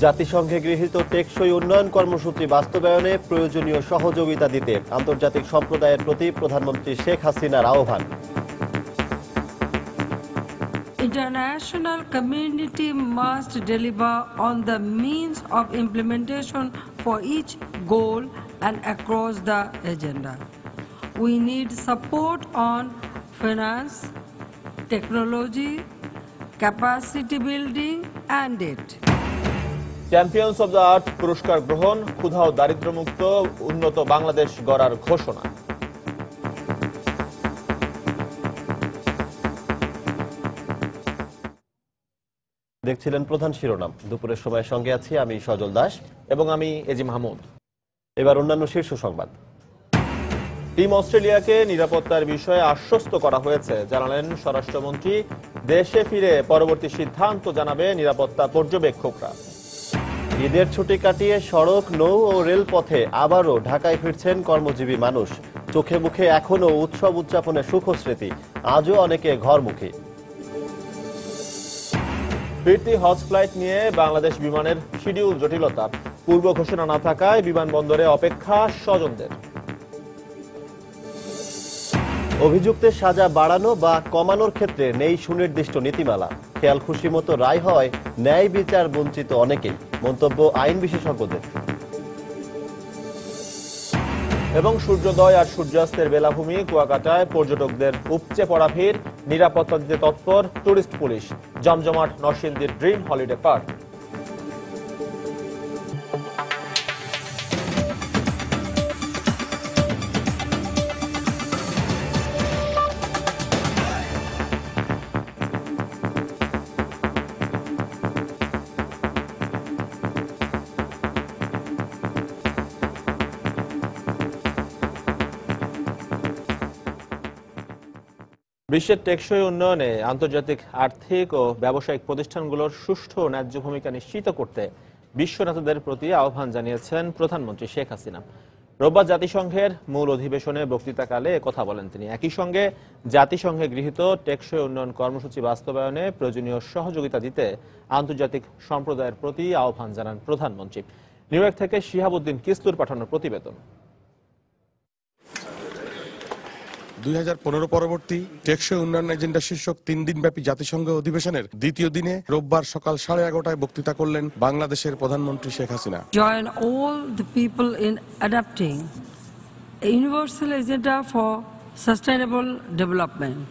জাতিসংঘে গৃহীত টেকসই উন্নয়ন কর্মসূচি বাস্তবায়নে প্রয়োজনীয় সহযোগিতা দিতে আন্তর্জাতিক সম্প্রদায়ের প্রতি প্রধানমন্ত্রী শেখ হাসিনার আহ্বান। International community must deliver on the means of implementation for each goal and across the agenda. We need support on finance, technology, capacity building and it. Champions of the earth পুরস্কার গ্রহণ, ক্ষুধা ও দারিদ্র্যমুক্ত উন্নত বাংলাদেশ গড়ার ঘোষণা। দেখছিলেন প্রধান শিরোনাম। দুপুরের সময় সঙ্গে আছি আমি সজল দাস এবং আমি এজি মাহমুদ। এবার অন্যান্য শীর্ষ সংবাদ। টিম অস্ট্রেলিয়াকে নিরাপত্তার বিষয়ে আশ্বস্ত করা হয়েছে, জানালেন স্বরাষ্ট্রমন্ত্রী। দেশে ফিরে পরবর্তী সিদ্ধান্ত জানাবে নিরাপত্তা পর্যবেক্ষকরা। ঈদের ছুটি কাটিয়ে সড়ক, নৌ ও রেলপথে আবারও ঢাকায় ফিরছেন কর্মজীবী মানুষ। চোখে মুখে এখনো উৎসব উদযাপনের সুখস্মৃতি, আজও অনেকে ঘরমুখী। ফিরতি হজ ফ্লাইট নিয়ে বাংলাদেশ বিমানের শিডিউল জটিলতা, পূর্ব ঘোষণা না থাকায় বিমানবন্দরে অপেক্ষা স্বজনদের। অভিযুক্তের সাজা বাড়ানো বা কমানোর ক্ষেত্রে নেই সুনির্দিষ্ট নীতিমালা। খেয়াল খুশি মতো রায় হয় ন্যায় বিচার বঞ্চিত অনেকেই, মন্তব্য আইন বিশেষজ্ঞদের। এবং সূর্যোদয় আর সূর্যাস্তের বেলাভূমি কুয়াকাটায় পর্যটকদের উপচে পড়া ভিড়, নিরাপত্তা দিতে তৎপর টুরিস্ট পুলিশ। জমজমাট নরসিংদীর ড্রিম হলিডে পার্ক। বিশ্বের টেকসই উন্নয়নে আন্তর্জাতিক আর্থিক ও ব্যবসায়িক প্রতিষ্ঠানগুলোর সুষ্ঠু ও ন্যায্য ভূমিকা নিশ্চিত করতে বিশ্ব নেতাদের প্রতি আহ্বান জানিয়েছেন প্রধানমন্ত্রী শেখ হাসিনা। রোববার জাতিসংঘের মূল অধিবেশনে বক্তৃতাকালে কথা বলেন তিনি। একই সঙ্গে জাতিসংঘে গৃহীত টেকসই উন্নয়ন কর্মসূচি বাস্তবায়নে প্রয়োজনীয় সহযোগিতা দিতে আন্তর্জাতিক সম্প্রদায়ের প্রতি আহ্বান জানান প্রধানমন্ত্রী। নিউ ইয়র্ক থেকে শিহাবুদ্দিন কিসলুর পাঠানো প্রতিবেদন। 2015 পরবর্তী টেকসই উন্নয়ন এজেন্ডা শীর্ষক 3 দিনব্যাপী জাতিসংঘ অধিবেশনের দ্বিতীয় দিনে রোববার সকাল 11:30টায় বক্তৃতা করলেন বাংলাদেশের প্রধানমন্ত্রী Sheikh Hasina. Join all the people in adopting a universal agenda for sustainable development.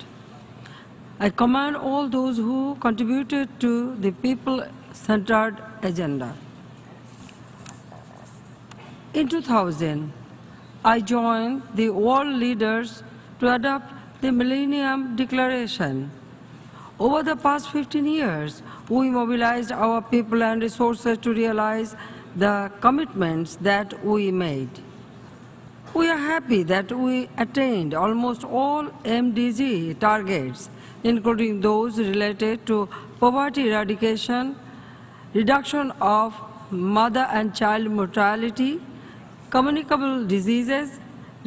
I commend all those who contributed to the people-centered agenda. In 2000, I joined the world leaders to adopt the Millennium Declaration. Over the past 15 years, we mobilized our people and resources to realize the commitments that we made. We are happy that we attained almost all MDG targets, including those related to poverty eradication, reduction of mother and child mortality, communicable diseases.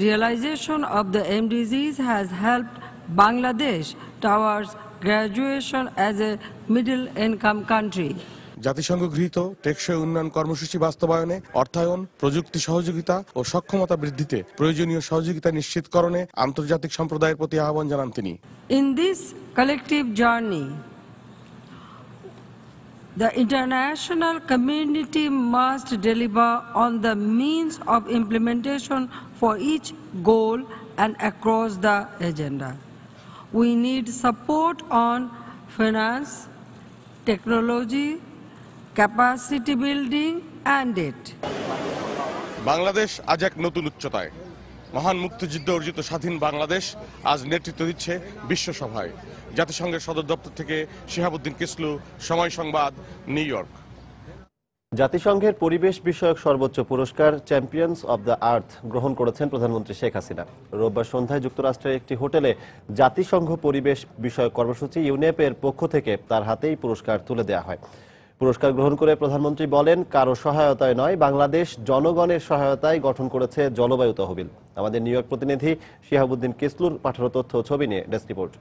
Realization of the MDGs has helped Bangladesh towards graduation as a middle-income country. জাতিসংঘ গৃহীত টেকসই উন্নয়ন কর্মসূচি বাস্তবায়নে অর্থায়ন, প্রযুক্তি সহযোগিতা ও সক্ষমতা বৃদ্ধিতে প্রয়োজনীয় সহযোগিতা নিশ্চিতকরণে আন্তর্জাতিক সম্প্রদায়ের প্রতি আহ্বান জানান তিনি। In this collective journey, the international community must deliver on the means of implementation for each goal and across the agenda. We need support on finance, technology, capacity building and it. Bangladesh আজ এক নতুন উচ্চতায়। মহান মুক্তিযুদ্ধে অর্জিত স্বাধীন বাংলাদেশ আজ নেতৃত্ব দিচ্ছে বিশ্বসভায়। জাতিসংঘের সদর দপ্তর থেকে শিহাবুদ্দিন কিসলু, সময় সংবাদ, নিউ ইয়র্ক। জাতিসংঘের পরিবেশ বিষয়ক সর্বোচ্চ পুরস্কার চ্যাম্পিয়ন্স অব দ্য আর্থ গ্রহণ করেছেন প্রধানমন্ত্রী শেখ হাসিনা। রোববার সন্ধ্যায় যুক্তরাষ্ট্রের একটি হোটেলে জাতিসংঘ পরিবেশ বিষয়ক কর্মসূচি ইউনেপের পক্ষ থেকে তার হাতেই পুরস্কার তুলে দেওয়া হয়। পুরস্কার গ্রহণ করে প্রধানমন্ত্রী বলেন, কারো সহায়তায় নয়, বাংলাদেশ জনগণের সহায়তায় গঠন করেছে জলবায়ু তহবিল। আমাদের নিউ ইয়র্ক প্রতিনিধি শিহাবুদ্দিন কিসলুর পাঠানো তথ্য ছবি নিয়ে ডেস্ক রিপোর্ট।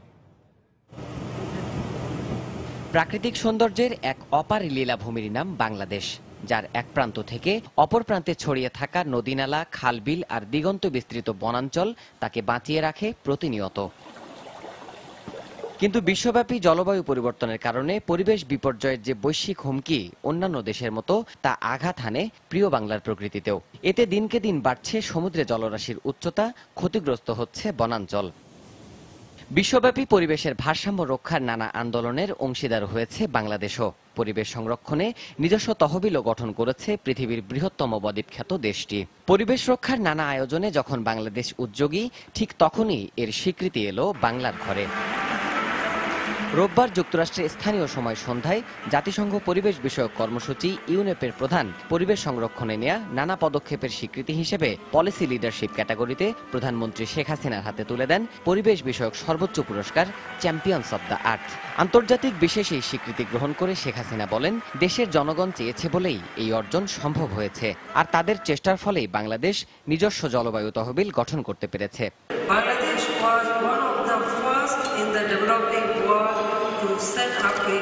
প্রাকৃতিক সৌন্দর্যের এক অপার লীলাভূমির নাম বাংলাদেশ। যার এক প্রান্ত থেকে অপর প্রান্তে ছড়িয়ে থাকা নদীনালা, খালবিল আর দিগন্ত বিস্তৃত বনাঞ্চল তাকে বাঁচিয়ে রাখে প্রতিনিয়ত। কিন্তু বিশ্বব্যাপী জলবায়ু পরিবর্তনের কারণে পরিবেশ বিপর্যয়ের যে বৈশ্বিক হুমকি অন্যান্য দেশের মতো তা আঘাত হানে প্রিয় বাংলার প্রকৃতিতেও। এতে দিনকে দিন বাড়ছে সমুদ্রে জলরাশির উচ্চতা, ক্ষতিগ্রস্ত হচ্ছে বনাঞ্চল। বিশ্বব্যাপী পরিবেশের ভারসাম্য রক্ষার নানা আন্দোলনের অংশীদার হয়েছে বাংলাদেশও। পরিবেশ সংরক্ষণে নিজস্ব তহবিলও গঠন করেছে পৃথিবীর বৃহত্তম বদ্বীপখ্যাত দেশটি। পরিবেশ রক্ষার নানা আয়োজনে যখন বাংলাদেশ উদ্যোগী, ঠিক তখনই এর স্বীকৃতি এলো বাংলার ঘরে। রোববার যুক্তরাষ্ট্রের স্থানীয় সময় সন্ধ্যায় জাতিসংঘ পরিবেশ বিষয়ক কর্মসূচি ইউনেপের প্রধান পরিবেশ সংরক্ষণে নেয়া নানা পদক্ষেপের স্বীকৃতি হিসেবে পলিসি লিডারশিপ ক্যাটাগরিতে প্রধানমন্ত্রী শেখ হাসিনার হাতে তুলে দেন পরিবেশ বিষয়ক সর্বোচ্চ পুরস্কার চ্যাম্পিয়ন্স অব দ্য আর্থ। আন্তর্জাতিক বিশেষ এই স্বীকৃতি গ্রহণ করে শেখ হাসিনা বলেন, দেশের জনগণ চেয়েছে বলেই এই অর্জন সম্ভব হয়েছে, আর তাদের চেষ্টার ফলেই বাংলাদেশ নিজস্ব জলবায়ু তহবিল গঠন করতে পেরেছে। Bangladesh was one of the first in the developing world to set up a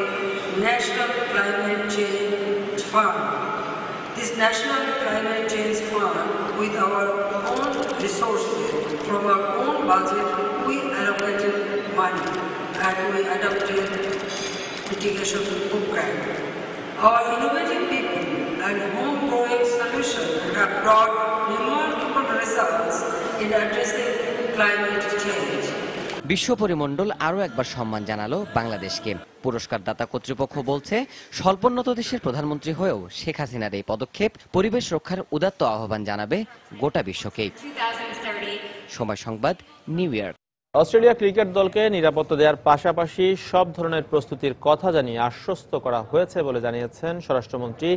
national climate change fund. This national climate change fund, with our own resources, from our own budget, we allocated money and we adopted mitigation program. Our innovative people and home-growing solutions have brought remarkable results in addressing climate change. বিশ্ব পরিমণ্ডল আরও একবার সম্মান জানালো বাংলাদেশকে। পুরস্কারদাতা কর্তৃপক্ষ বলছে, স্বল্পোন্নত দেশের প্রধানমন্ত্রী হয়েও শেখ হাসিনার এই পদক্ষেপ পরিবেশ রক্ষার উদাত্ত আহ্বান জানাবে গোটা বিশ্বকেই। সময় সংবাদ, নিউ ইয়র্ক। অস্ট্রেলিয়া ক্রিকেট দলকে নিরাপত্তা দেওয়ার পাশাপাশি সব ধরনের প্রস্তুতির কথা জানিয়ে আশ্বস্ত করা হয়েছে বলে জানিয়েছেন স্বরাষ্ট্রমন্ত্রী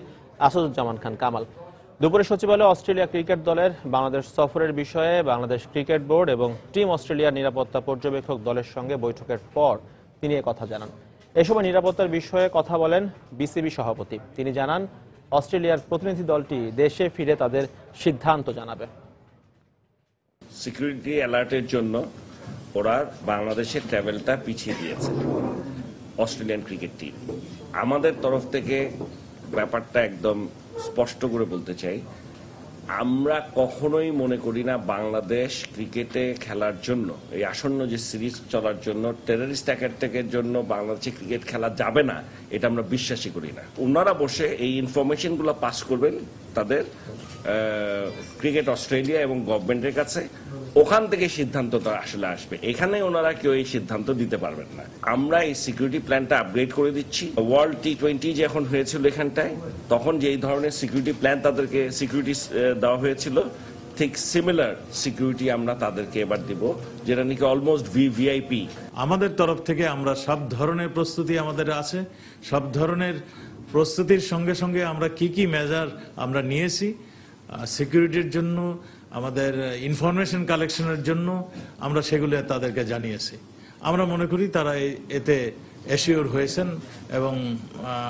আসাদুজ্জামান খান কামাল। দুপুরে সচিবালয়ে অস্ট্রেলিয়া ক্রিকেট দলের বাংলাদেশ সফরের বিষয়ে বাংলাদেশ ক্রিকেট বোর্ড এবং টিম অস্ট্রেলিয়ার নিরাপত্তা পর্যবেক্ষক দলের সঙ্গে বৈঠকের পর তিনি কথা জানান। এ সময় নিরাপত্তার বিষয়ে কথা বলেন বিসিবি সভাপতি। তিনি জানান, অস্ট্রেলিয়ার প্রতিনিধি দলটি দেশে ফিরে তাদের সিদ্ধান্ত জানাবে। সিকিউরিটি অ্যালার্টের জন্য ওরা বাংলাদেশের ট্রাভেলটা পিছিয়ে দিয়েছে অস্ট্রেলিয়ান ক্রিকেট টিম। আমাদের তরফ থেকে ব্যাপারটা একদম স্পষ্ট করে বলতে চাই, আমরা কখনোই মনে করি না বাংলাদেশ ক্রিকেটে খেলার জন্য, এই আসন্ন যে সিরিজ চলার জন্য, টেররিস্ট অ্যাটাকের জন্য বাংলাদেশে ক্রিকেট খেলা যাবে না, এটা আমরা বিশ্বাসই করি না। ওনারা বসে এই ইনফরমেশনগুলো পাস করবেন তাদের ক্রিকেট অস্ট্রেলিয়া এবং গভর্নমেন্টের কাছে, ওখান থেকে সিদ্ধান্তটা আসলে আসবে। এখানে ওনারা কেউ এই সিদ্ধান্ত দিতে পারবেন না। আমরা এই সিকিউরিটি প্ল্যানটা আপগ্রেড করে দিচ্ছি। ওয়ার্ল্ড টি20 যখন হয়েছিল এখানটায়, তখন যে এই ধরনের সিকিউরিটি প্ল্যান তাদেরকে সিকিউরিটি দেওয়া হয়েছিল, ঠিক সিমিলার সিকিউরিটি আমরা তাদেরকে এবার দিব, যেটা নাকি অলমোস্ট ভিভিআইপি। আমাদের তরফ থেকে আমরা সব ধরনের প্রস্তুতি আমাদের আছে। সব ধরনের প্রস্তুতির সঙ্গে সঙ্গে আমরা কি মেজার আমরা নিয়েছি সিকিউরিটির জন্য, আমাদের ইনফরমেশন কালেকশনের জন্য, আমরা সেগুলো তাদেরকে জানিয়েছি। আমরা মনে করি তারা এতে অ্যাসিওর হয়েছেন এবং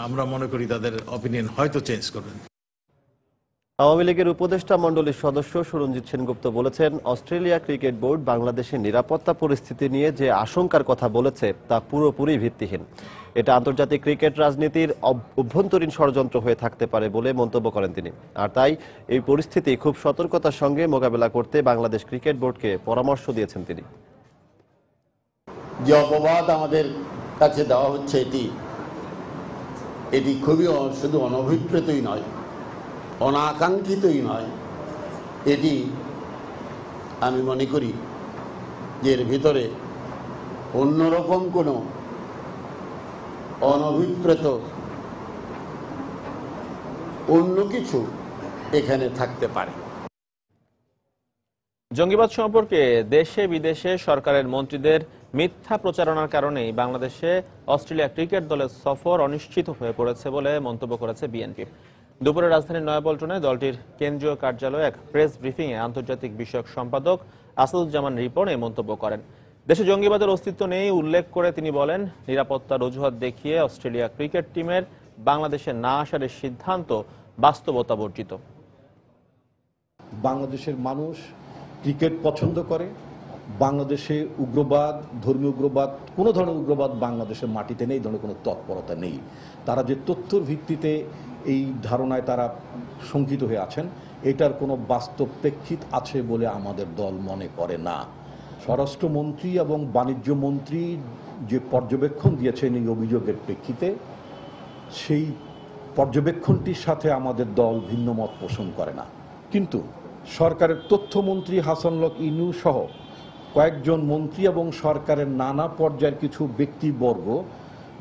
আমরা মনে করি তাদের অপিনিয়ন হয়তো চেঞ্জ করবেন। আওয়ামী লীগের উপদেষ্টা মণ্ডলীর সদস্য সুরঞ্জিত সেনগুপ্ত বলেছেন, অস্ট্রেলিয়া ক্রিকেট বোর্ড বাংলাদেশের নিরাপত্তা পরিস্থিতি নিয়ে যে আশঙ্কার কথা বলেছে তা পুরোপুরি ভিত্তিহীন। এটা আন্তর্জাতিক ক্রিকেট রাজনীতির অভ্যন্তরীণ ষড়যন্ত্র হয়ে থাকতে পারে বলে মন্তব্য করেন তিনি। আর তাই এই পরিস্থিতি খুব সতর্কতার সঙ্গে মোকাবেলা করতে বাংলাদেশ ক্রিকেট বোর্ডকে পরামর্শ দিয়েছেন তিনি। যে অপবাদ আমাদের কাছে দেওয়া হচ্ছে, এটি খুবই শুধু অনভিপ্রেতই নয়, অনাকাঙ্ক্ষিতই নয়, এটি আমি মনে করি যে এর ভিতরে অন্যরকম কোনো অনভিপ্রেত অন্য কিছু এখানে থাকতে পারে। জঙ্গিবাদ সম্পর্কে দেশে বিদেশে সরকারের মন্ত্রীদের মিথ্যা প্রচারণার কারণেই বাংলাদেশে অস্ট্রেলিয়া ক্রিকেট দলের সফর অনিশ্চিত হয়ে পড়েছে বলে মন্তব্য করেছে বিএনপি। দুপুরে রাজধানীর নয়াপল্টনে দলটির কেন্দ্রীয় কার্যালয়ে এক প্রেস ব্রিফিংয়ে আন্তর্জাতিক বিষয়ক সম্পাদক আসাদুজ্জামান রিপন এই মন্তব্য করেন। দেশে জঙ্গিবাদের অস্তিত্ব নেই উল্লেখ করে তিনি বলেন, নিরাপত্তার অজুহাত দেখিয়ে অস্ট্রেলিয়া ক্রিকেট টিমের বাংলাদেশে না আসার সিদ্ধান্ত বাস্তবতা বর্জিত। বাংলাদেশের মানুষ ক্রিকেট পছন্দ করে, বাংলাদেশে উগ্রবাদ, ধর্মীয় উগ্রবাদ, কোনো ধরনের উগ্রবাদ বাংলাদেশের মাটিতে নেই, ধরনের কোনো তৎপরতা নেই। তারা যে তথ্যর ভিত্তিতে এই ধারণায় তারা শঙ্কিত হয়ে আছেন, এটার কোনো বাস্তব প্রেক্ষিত আছে বলে আমাদের দল মনে করে না। স্বরাষ্ট্রমন্ত্রী এবং বাণিজ্য মন্ত্রী যে পর্যবেক্ষণ দিয়েছেন এই অভিযোগের প্রেক্ষিতে, সেই পর্যবেক্ষণটির সাথে আমাদের দল ভিন্ন মত পোষণ করে না। কিন্তু সরকারের তথ্যমন্ত্রী হাসানুল ইনু সহ কয়েকজন মন্ত্রী এবং সরকারের নানা পর্যায়ের কিছু ব্যক্তিবর্গ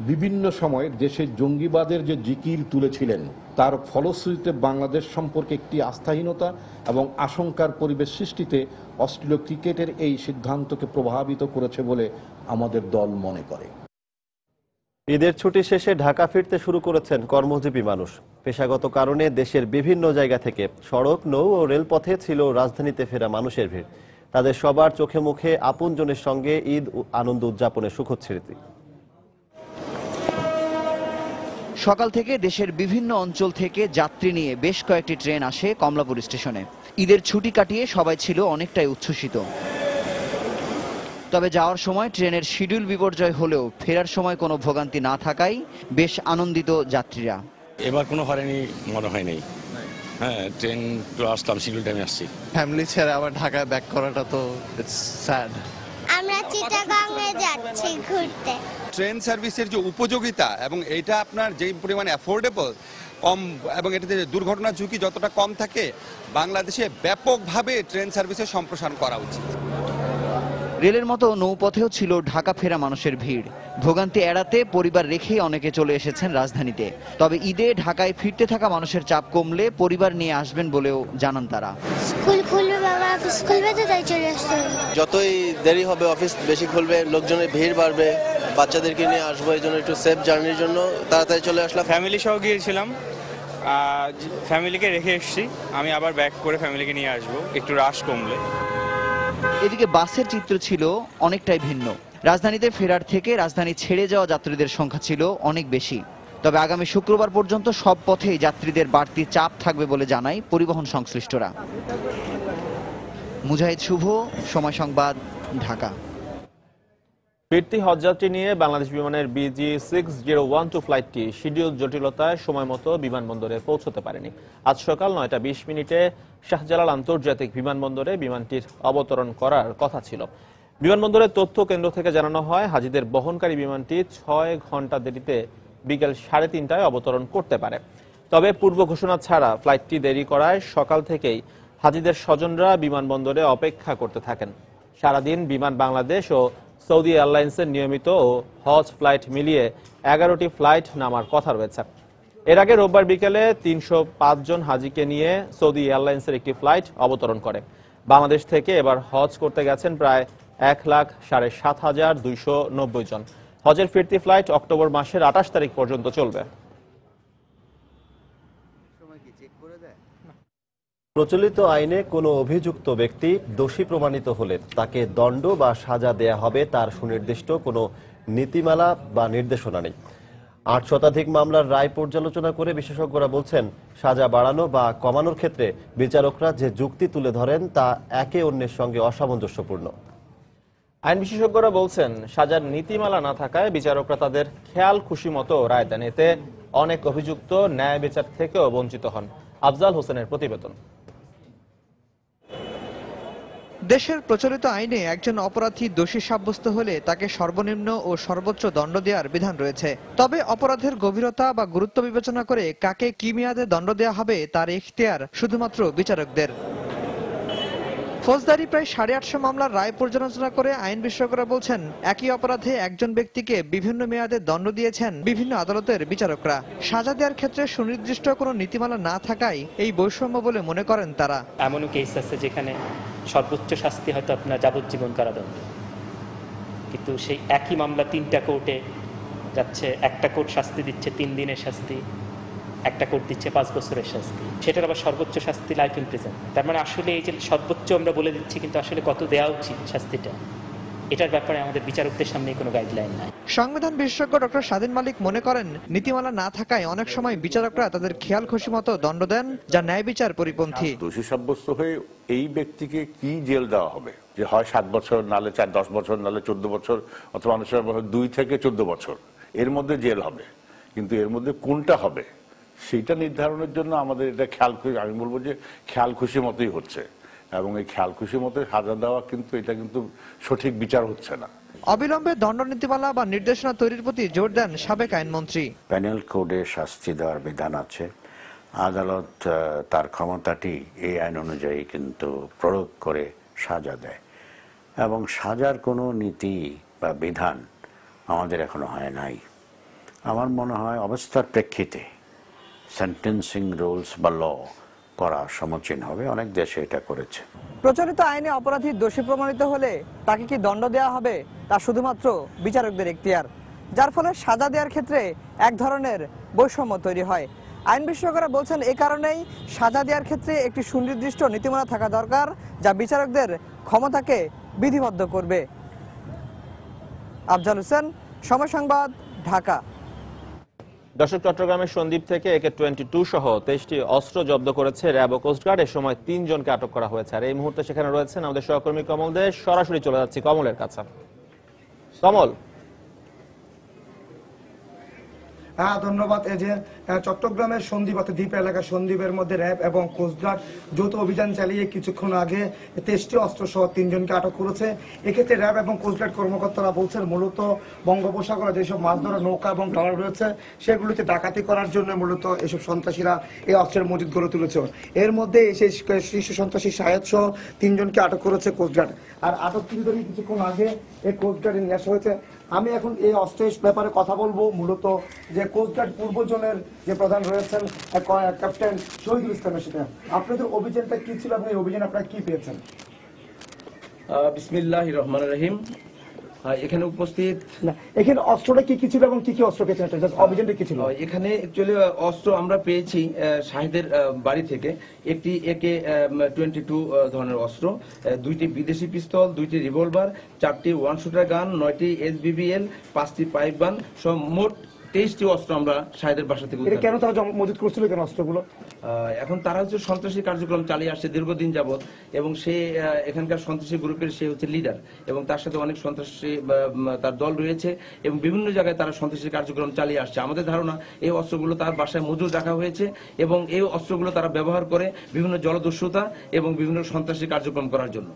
বিভিন্ন সময়ে দেশে জঙ্গিবাদের যে জিকির তুলেছিলেন, তার ফলশ্রুতিতে বাংলাদেশ সম্পর্কে একটি আস্থাহীনতা এবং আশঙ্কার পরিবেশ সৃষ্টিতে অস্ট্রেলীয় ক্রিকেটের এই সিদ্ধান্তকে প্রভাবিত করেছে বলে আমাদের দল মনে করে। ঈদের ছুটি শেষে ঢাকা ফিরতে শুরু করেছেন কর্মজীবী মানুষ। পেশাগত কারণে দেশের বিভিন্ন জায়গা থেকে সড়ক, নৌ ও রেলপথে ছিল রাজধানীতে ফেরা মানুষের ভিড়। তাদের সবার চোখে মুখে আপনজনের সঙ্গে ঈদ আনন্দ উদযাপনের সুখদ স্মৃতি। সকাল থেকে দেশের বিভিন্ন অঞ্চল থেকে যাত্রী নিয়ে বেশ কয়েকটি ট্রেন আসে কমলাপুর স্টেশনে। ঈদের ছুটি কাটিয়ে সবাই ছিল অনেকটাই উচ্ছ্বসিত। তবে যাওয়ার সময় ট্রেনের শিডিউল বিপর্যয় হলেও ফেরার সময় কোনো ভোগান্তি না থাকায় বেশ আনন্দিত যাত্রীরা। এবার কোনো হয়রানি মনে হয় নাই। হ্যাঁ, ট্রেন তো আসলাম, শিডিউল টাইমে আসছি। ফ্যামিলি ছেড়ে আবার ঢাকায় ব্যাক করাটা তো ইটস স্যাড। আমরা চিটাগাংয়ে যাচ্ছি ঘুরতে। ট্রেন সার্ভিসের যে উপযোগিতা এবং এটা আপনার যেই পরিমাণে অ্যাফোর্ডেবল, কম, এবং এটাতে দুর্ঘটনার ঝুঁকি যতটা কম থাকে, বাংলাদেশে ব্যাপকভাবে ট্রেন সার্ভিসের সম্প্রসারণ করা উচিত। রেলের মতো নৌপথেও ছিল ঢাকা ফেরা মানুষের ভিড়। ভোগান্তি এড়াতে পরিবার রেখে অনেকে চলে এসেছেন রাজধানীতে। তবে ঈদে ঢাকায় ফিরতে থাকা মানুষের চাপ কমলে পরিবার নিয়ে আসবেন বলেও জানান তারা। স্কুল খুলবে, বাবা অফিস খুলবে, তো তাই চলে আসতে হবে। যতই দেরি হবে অফিস বেশি খুলবে, লোকজনের ভিড় বাড়বে, বাচ্চাদেরকে নিয়ে আসবো, এই জন্য একটু সেফ জার্নির জন্য তাড়াতাড়ি চলে আসলাম। ফ্যামিলি সহ গিয়েছিলাম, ফ্যামিলিকে রেখে এসেছি, আমি আবার ব্যাক করে ফ্যামিলিকে নিয়ে আসবো একটু রাশ কমলে। এদিকে বাসের চিত্র ছিল অনেকটাই ভিন্ন। রাজধানীতে ফেরার থেকে রাজধানী ছেড়ে যাওয়া যাত্রীদের সংখ্যা ছিল অনেক বেশি। তবে আগামী শুক্রবার পর্যন্ত সব পথেই যাত্রীদের বাড়তি চাপ থাকবে বলে জানায় পরিবহন সংশ্লিষ্টরা। মুজাহিদ শুভ, সময় সংবাদ, ঢাকা। ফিরতি হজযাত্রী নিয়ে বাংলাদেশ বিমানের BG6012 ফ্লাইটটি শিডিউল জটিলতায় সময় মতো বিমানবন্দরে পৌঁছতে পারেনি। আজ সকাল 9টা 20 মিনিটে শাহজালাল আন্তর্জাতিক বিমানবন্দরে বিমানটির অবতরণ করার কথা ছিল। বিমানবন্দরের তথ্য কেন্দ্র থেকে জানানো হয়, হাজিদের বহনকারী বিমানটি 6 ঘন্টা দেরিতে বিকেল 3:30টায় অবতরণ করতে পারে। তবে পূর্ব ঘোষণা ছাড়া ফ্লাইটটি দেরি করায় সকাল থেকেই হাজিদের স্বজনরা বিমানবন্দরে অপেক্ষা করতে থাকেন। সারাদিন বিমান বাংলাদেশ ও সৌদি এয়ারলাইন্সের নিয়মিত ও হজ ফ্লাইট মিলিয়ে 11টি ফ্লাইট নামার কথা রয়েছে। এর আগে রোববার বিকেলে 305 জন হাজিকে নিয়ে সৌদি এয়ারলাইন্সের একটি ফ্লাইট অবতরণ করে। বাংলাদেশ থেকে এবার হজ করতে গেছেন প্রায় 1,07,290 জন। হজের ফিরতি ফ্লাইট অক্টোবর মাসের 28 তারিখ পর্যন্ত চলবে। প্রচলিত আইনে কোনো অভিযুক্ত ব্যক্তি দোষী প্রমাণিত হলে তাকে দণ্ড বা সাজা দেয়া হবে তার সুনির্দিষ্ট কোনো নীতিমালা বা নির্দেশনা নেই। 8 শতাধিক মামলার রায় পর্যালোচনা করে বিশেষজ্ঞরা বলছেন, সাজা বাড়ানো বা কমানোর ক্ষেত্রে বিচারকরা যে যুক্তি তুলে ধরেন তা একে অন্যের সঙ্গে অসামঞ্জস্যপূর্ণ। আইন বিশেষজ্ঞরা বলছেন, সাজার নীতিমালা না থাকায় বিচারকরা তাদের খেয়াল খুশি মতো রায় দেন। এতে অনেক অভিযুক্ত ন্যায় বিচার থেকেও বঞ্চিত হন। আফজাল হোসেনের প্রতিবেদন। দেশের প্রচলিত আইনে একজন অপরাধী দোষী সাব্যস্ত হলে তাকে সর্বনিম্ন ও সর্বোচ্চ দণ্ড দেওয়ার বিধান রয়েছে। তবে অপরাধের গভীরতা বা গুরুত্ব বিবেচনা করে কাকে কি মেয়াদে দণ্ড দেওয়া হবে তার এখতিয়ার শুধুমাত্র বিচারকদের। ফৌজদারি প্রায় 850 মামলার রায় পর্যালোচনা করে আইন বিশেষজ্ঞরা বলছেন, একই অপরাধে একজন ব্যক্তিকে বিভিন্ন মেয়াদে দণ্ড দিয়েছেন বিভিন্ন আদালতের বিচারকরা। সাজা দেওয়ার ক্ষেত্রে সুনির্দিষ্ট কোনো নীতিমালা না থাকায় এই বৈষম্য বলে মনে করেন তারা। এমনও কেস আছে যেখানে সর্বোচ্চ শাস্তি হয়তো আপনার যাবজ্জীবন কারাদণ্ড, কিন্তু সেই একই মামলা 3টা কোর্টে যাচ্ছে, একটা কোর্ট শাস্তি দিচ্ছে 3 দিনের শাস্তি, একটা কোর্ট দিচ্ছে 5 বছরের শাস্তি, সেটার আবার সর্বোচ্চ শাস্তি লাইফ ইমপ্রিজন। তার মানে আসলে এই যে সর্বোচ্চ আমরা বলে দিচ্ছি, কিন্তু আসলে কত দেওয়া উচিত শাস্তিটা, এটার ব্যাপারে আমাদের বিচারকদের সামনে কোনো গাইডলাইন নাই। সংবিধান বিশেষজ্ঞ ডক্টর স্বাধীন মালিক মনে করেন, নীতিমালা না থাকায় অনেক সময় বিচারকরা তাদের খেয়াল খুশি মতো দণ্ড দেন, যা ন্যায় বিচার পরিপন্থী। দোষী সাব্যস্ত হয়ে এই ব্যক্তিকে কি জেল দেওয়া হবে, যে হয় 7 বছর, নালে 10 বছর, নালে 14 বছর, অথবা অনেক সময় 2 থেকে 14 বছর, এর মধ্যে জেল হবে। কিন্তু এর মধ্যে কোনটা হবে সেটা নির্ধারণের জন্য আমাদের এটা আমি বলবো যে খেয়াল খুশি মতোই হচ্ছে, এবং এই খেয়াল খুশি মতো সাজা দেওয়া কিন্তু এটা কিন্তু সঠিক বিচার হচ্ছে না। অবিলম্বে দণ্ড নীতিমালা বা নির্দেশনা তৈরির প্রতি জোর দেন সাবেক আইনমন্ত্রী। প্যানেল কোডে শাস্তি দেওয়ার বিধান আছে, আদালত তার ক্ষমতাটি এই আইন অনুযায়ী কিন্তু প্রয়োগ করে সাজা দেয়, এবং সাজার কোনো নীতি বা বিধান আমাদের এখনো হয় নাই। আমার মনে হয় অবস্থার প্রেক্ষিতে সেন্টেন্সিং রুলস বা ল করা সমীচীন হবে। অনেক দেশে এটা করেছে। প্রচলিত আইনে অপরাধী দোষী প্রমাণিত হলে তাকে কি দণ্ড দেওয়া হবে তা শুধুমাত্র বিচারকদের এখতিয়ার, যার ফলে সাজা দেওয়ার ক্ষেত্রে এক ধরনের বৈষম্য তৈরি হয়। আইন বিশেষজ্ঞরা বলছেন, এই কারণেই সাজা দেওয়ার ক্ষেত্রে একটি সুনির্দিষ্ট নীতিমালা থাকা দরকার, যা বিচারকদের ক্ষমতাকে বিধিবদ্ধ করবে। আফজাল হোসেন, সময় সংবাদ, ঢাকা। দর্শক, চট্টগ্রামের সন্দ্বীপ থেকে AK-22 সহ 23টি অস্ত্র জব্দ করেছে র্যাব ও কোস্টগার্ড। এ সময় 3 জনকে আটক করা হয়েছে। আর এই মুহূর্তে সেখানে রয়েছেন আমাদের সহকর্মী কমল দে। সরাসরি চলে যাচ্ছি কমলের কাছে। কমল। হ্যাঁ, ধন্যবাদ। এই যে চট্টগ্রামের সন্দ্বীপ দ্বীপ এলাকা, সন্দ্বীপের মধ্যে র্যাব এবং কোস্টগার্ড যৌথ অভিযান চালিয়ে কিছুক্ষণ আগে 23টি অস্ত্র সহ 3 জনকে আটক করেছে। এক্ষেত্রে র্যাব এবং কোস্টগার্ড কর্মকর্তারা বলছেন, মূলত বঙ্গোপসাগরে যেসব মাছ ধরা নৌকা এবং ট্রলার রয়েছে সেগুলিতে ডাকাতি করার জন্য মূলত এসব সন্ত্রাসীরা এই অস্ত্রের মজুদ গড়ে তুলেছে। এর মধ্যে সেই শীর্ষ সন্ত্রাসী শাহেদ সহ 3 জনকে আটক করেছে কোস্টগার্ড। আর আটককৃতদের কিছুক্ষণ আগে এই কোস্টগার্ডে নিয়ে আসা হয়েছে। আমি এখন এই অস্ত্রের ব্যাপারে কথা বলবো। মূলত যে কোস্টগার্ড পূর্ব জোনের যে প্রধান রয়েছেন ক্যাপ্টেন শহীদুল ইসলামের সাথে আপনাদের অভিযানটা কি ছিল এবং এই অভিযান আপনারা কি পেয়েছেন? বিসমিল্লাহির রহমানির রহিম। এখানে উপস্থিত এখানে অস্ত্রটা কি কি ছিল এবং কি কি অস্ত্র পেয়েছেন, অভিযানটা কি ছিল? এখানে অ্যাকচুয়ালি অস্ত্র আমরা পেয়েছি শাহিদের বাড়ি থেকে একটি AK-22 ধরনের অস্ত্র, 2টি বিদেশি পিস্তল, 2টি রিভলভার, 4টি 1 শুটার গান, 9টি SBBL, 5টি পাইপ গান, সব মোট 23টি অস্ত্র আমরা শাহিদের বাসা থেকে। কেন তারা মজুত করছিল কেন অস্ত্রগুলো? এখন তারা হচ্ছে সন্ত্রাসী কার্যক্রম চালিয়ে আসছে দীর্ঘদিন যাবৎ, এবং সে এখানকার সন্ত্রাসী গ্রুপের সে হচ্ছে লিডার, এবং তার সাথে অনেক সন্ত্রাসী তার দল রয়েছে, এবং বিভিন্ন জায়গায় তারা সন্ত্রাসী কার্যক্রম চালিয়ে আসছে। আমাদের ধারণা এই অস্ত্রগুলো তার বাসায় মজুদ রাখা হয়েছে, এবং এই অস্ত্রগুলো তারা ব্যবহার করে বিভিন্ন জলদস্যুতা এবং বিভিন্ন সন্ত্রাসী কার্যক্রম করার জন্য।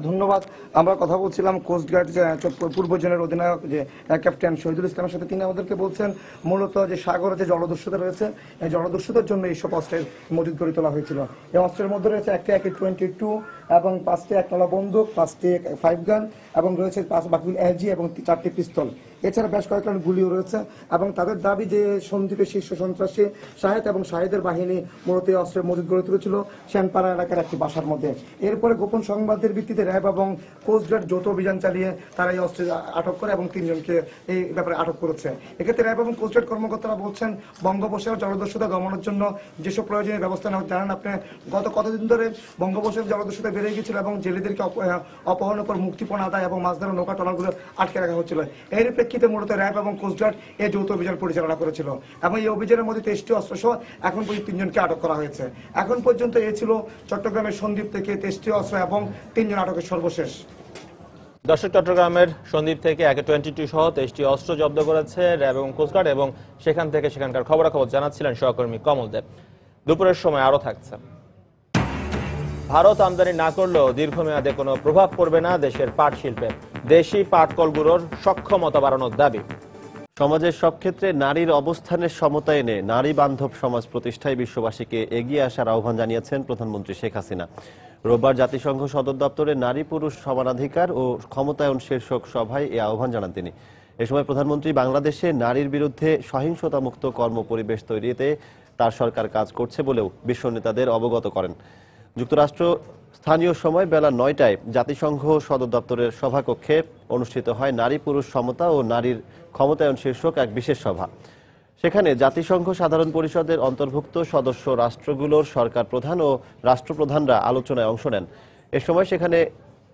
ধন্যবাদ। আমরা কথা বলছিলাম কোস্টগার্ড পূর্ব জোনের অধিনায়ক যে ক্যাপ্টেন শহীদুল ইসলামের সাথে। তিনি আমাদেরকে বলছেন মূলত যে সাগরে যে জলদস্যুতা রয়েছে, এই জলদস্যুতার জন্য এইসব অস্ত্রের মজুদ করে তোলা হয়েছিল। এই অস্ত্রের মধ্যে রয়েছে একটি AK-22 এবং 5টি 1 বন্দুক, 5টি 5 গান, এবং রয়েছে 5 বাকি LG এবং 4টি পিস্তল। এছাড়া বেশ কয়েকটা গুলিও রয়েছে, এবং তাদের দাবি যে সন্দ্বীপের শীর্ষ সন্ত্রাসী শাহেদ এবং শাহেদের বাহিনী মূলত এই অস্ত্রের মজুদ গড়ে তুলেছিল শ্যানপাড়া এলাকার একটি বাসার মধ্যে। এরপরে গোপন সংবাদের ভিত্তিতে র্যাব এবং কোস্টগার্ড যৌথ অভিযান চালিয়ে তারা এই অস্ত্রে আটক করে এবং 3 জনকে এই ব্যাপারে আটক করেছে। এক্ষেত্রে র্যাব এবং কোস্টগার্ড কর্মকর্তারা বলছেন, বঙ্গোপসাগর জলদস্যুতা দমনের জন্য যেসব প্রয়োজনীয় ব্যবস্থা নেওয়া, জানেন আপনি গত কতদিন ধরে বঙ্গোপসাগর জলদস্যুতা বেড়ে গিয়েছিল এবং জেলেদেরকে অপহরণের পর মুক্তিপণ আদায় এবং মাছ ধরা নৌকা ট্রলারগুলো আটকে রাখা হচ্ছিল। এর প্রেক্ষিতে মূলত র্যাব এবং কোস্টগার্ড এই যৌথ অভিযান পরিচালনা করেছিল, এবং এই অভিযানের মধ্যে 23টি অস্ত্র সহ এখন পর্যন্ত 3 জনকে আটক করা হয়েছে। এখন পর্যন্ত এ ছিল চট্টগ্রামের সন্দ্বীপ থেকে 23টি অস্ত্র এবং 3 জন আটকের সর্বশেষ। দর্শক, চট্টগ্রামের সন্দ্বীপ থেকে AK-22 সহ 23টি অস্ত্র জব্দ করেছে র্যাব এবং কোস্টগার্ড, এবং সেখান থেকে সেখানকার খবরাখবর জানাচ্ছিলেন সহকর্মী কমল দেব। দুপুরের সময় আরো থাকছে। ভারত আমদানি না করলেও দীর্ঘমেয়াদে কোনো প্রভাব পড়বে না দেশের পাট শিল্পে। দেশি পাট কলগুলোর সক্ষমতা বাড়ানোর দাবি। সমাজের সব ক্ষেত্রে নারীর অবস্থানের সমতা এনে নারী বান্ধব সমাজ প্রতিষ্ঠায় বিশ্ববাসীকে এগিয়ে আসার আহ্বান জানিয়েছেন প্রধানমন্ত্রী শেখ হাসিনা। রোববার জাতিসংঘ সদর দপ্তরে নারী পুরুষ সমানাধিকার ও ক্ষমতায়ন শীর্ষক সভায় এ আহ্বান জানান তিনি। এ সময় প্রধানমন্ত্রী বাংলাদেশে নারীর বিরুদ্ধে সহিংসতামুক্ত কর্মপরিবেশ তৈরিতে তার সরকার কাজ করছে বলেও বিশ্ব নেতাদের অবগত করেন। যুক্তরাষ্ট্র স্থানীয় সময় বেলা 9টায় জাতিসংঘ সদর দপ্তরের সভাকক্ষে অনুষ্ঠিত হয় নারী পুরুষ সমতা ও নারীর ক্ষমতায়ন শীর্ষক এক বিশেষ সভা। সেখানে জাতিসংঘ সাধারণ পরিষদের অন্তর্ভুক্ত সদস্য রাষ্ট্রগুলোর সরকার প্রধান ও রাষ্ট্রপ্রধানরা আলোচনায় অংশ নেন। এ সময় সেখানে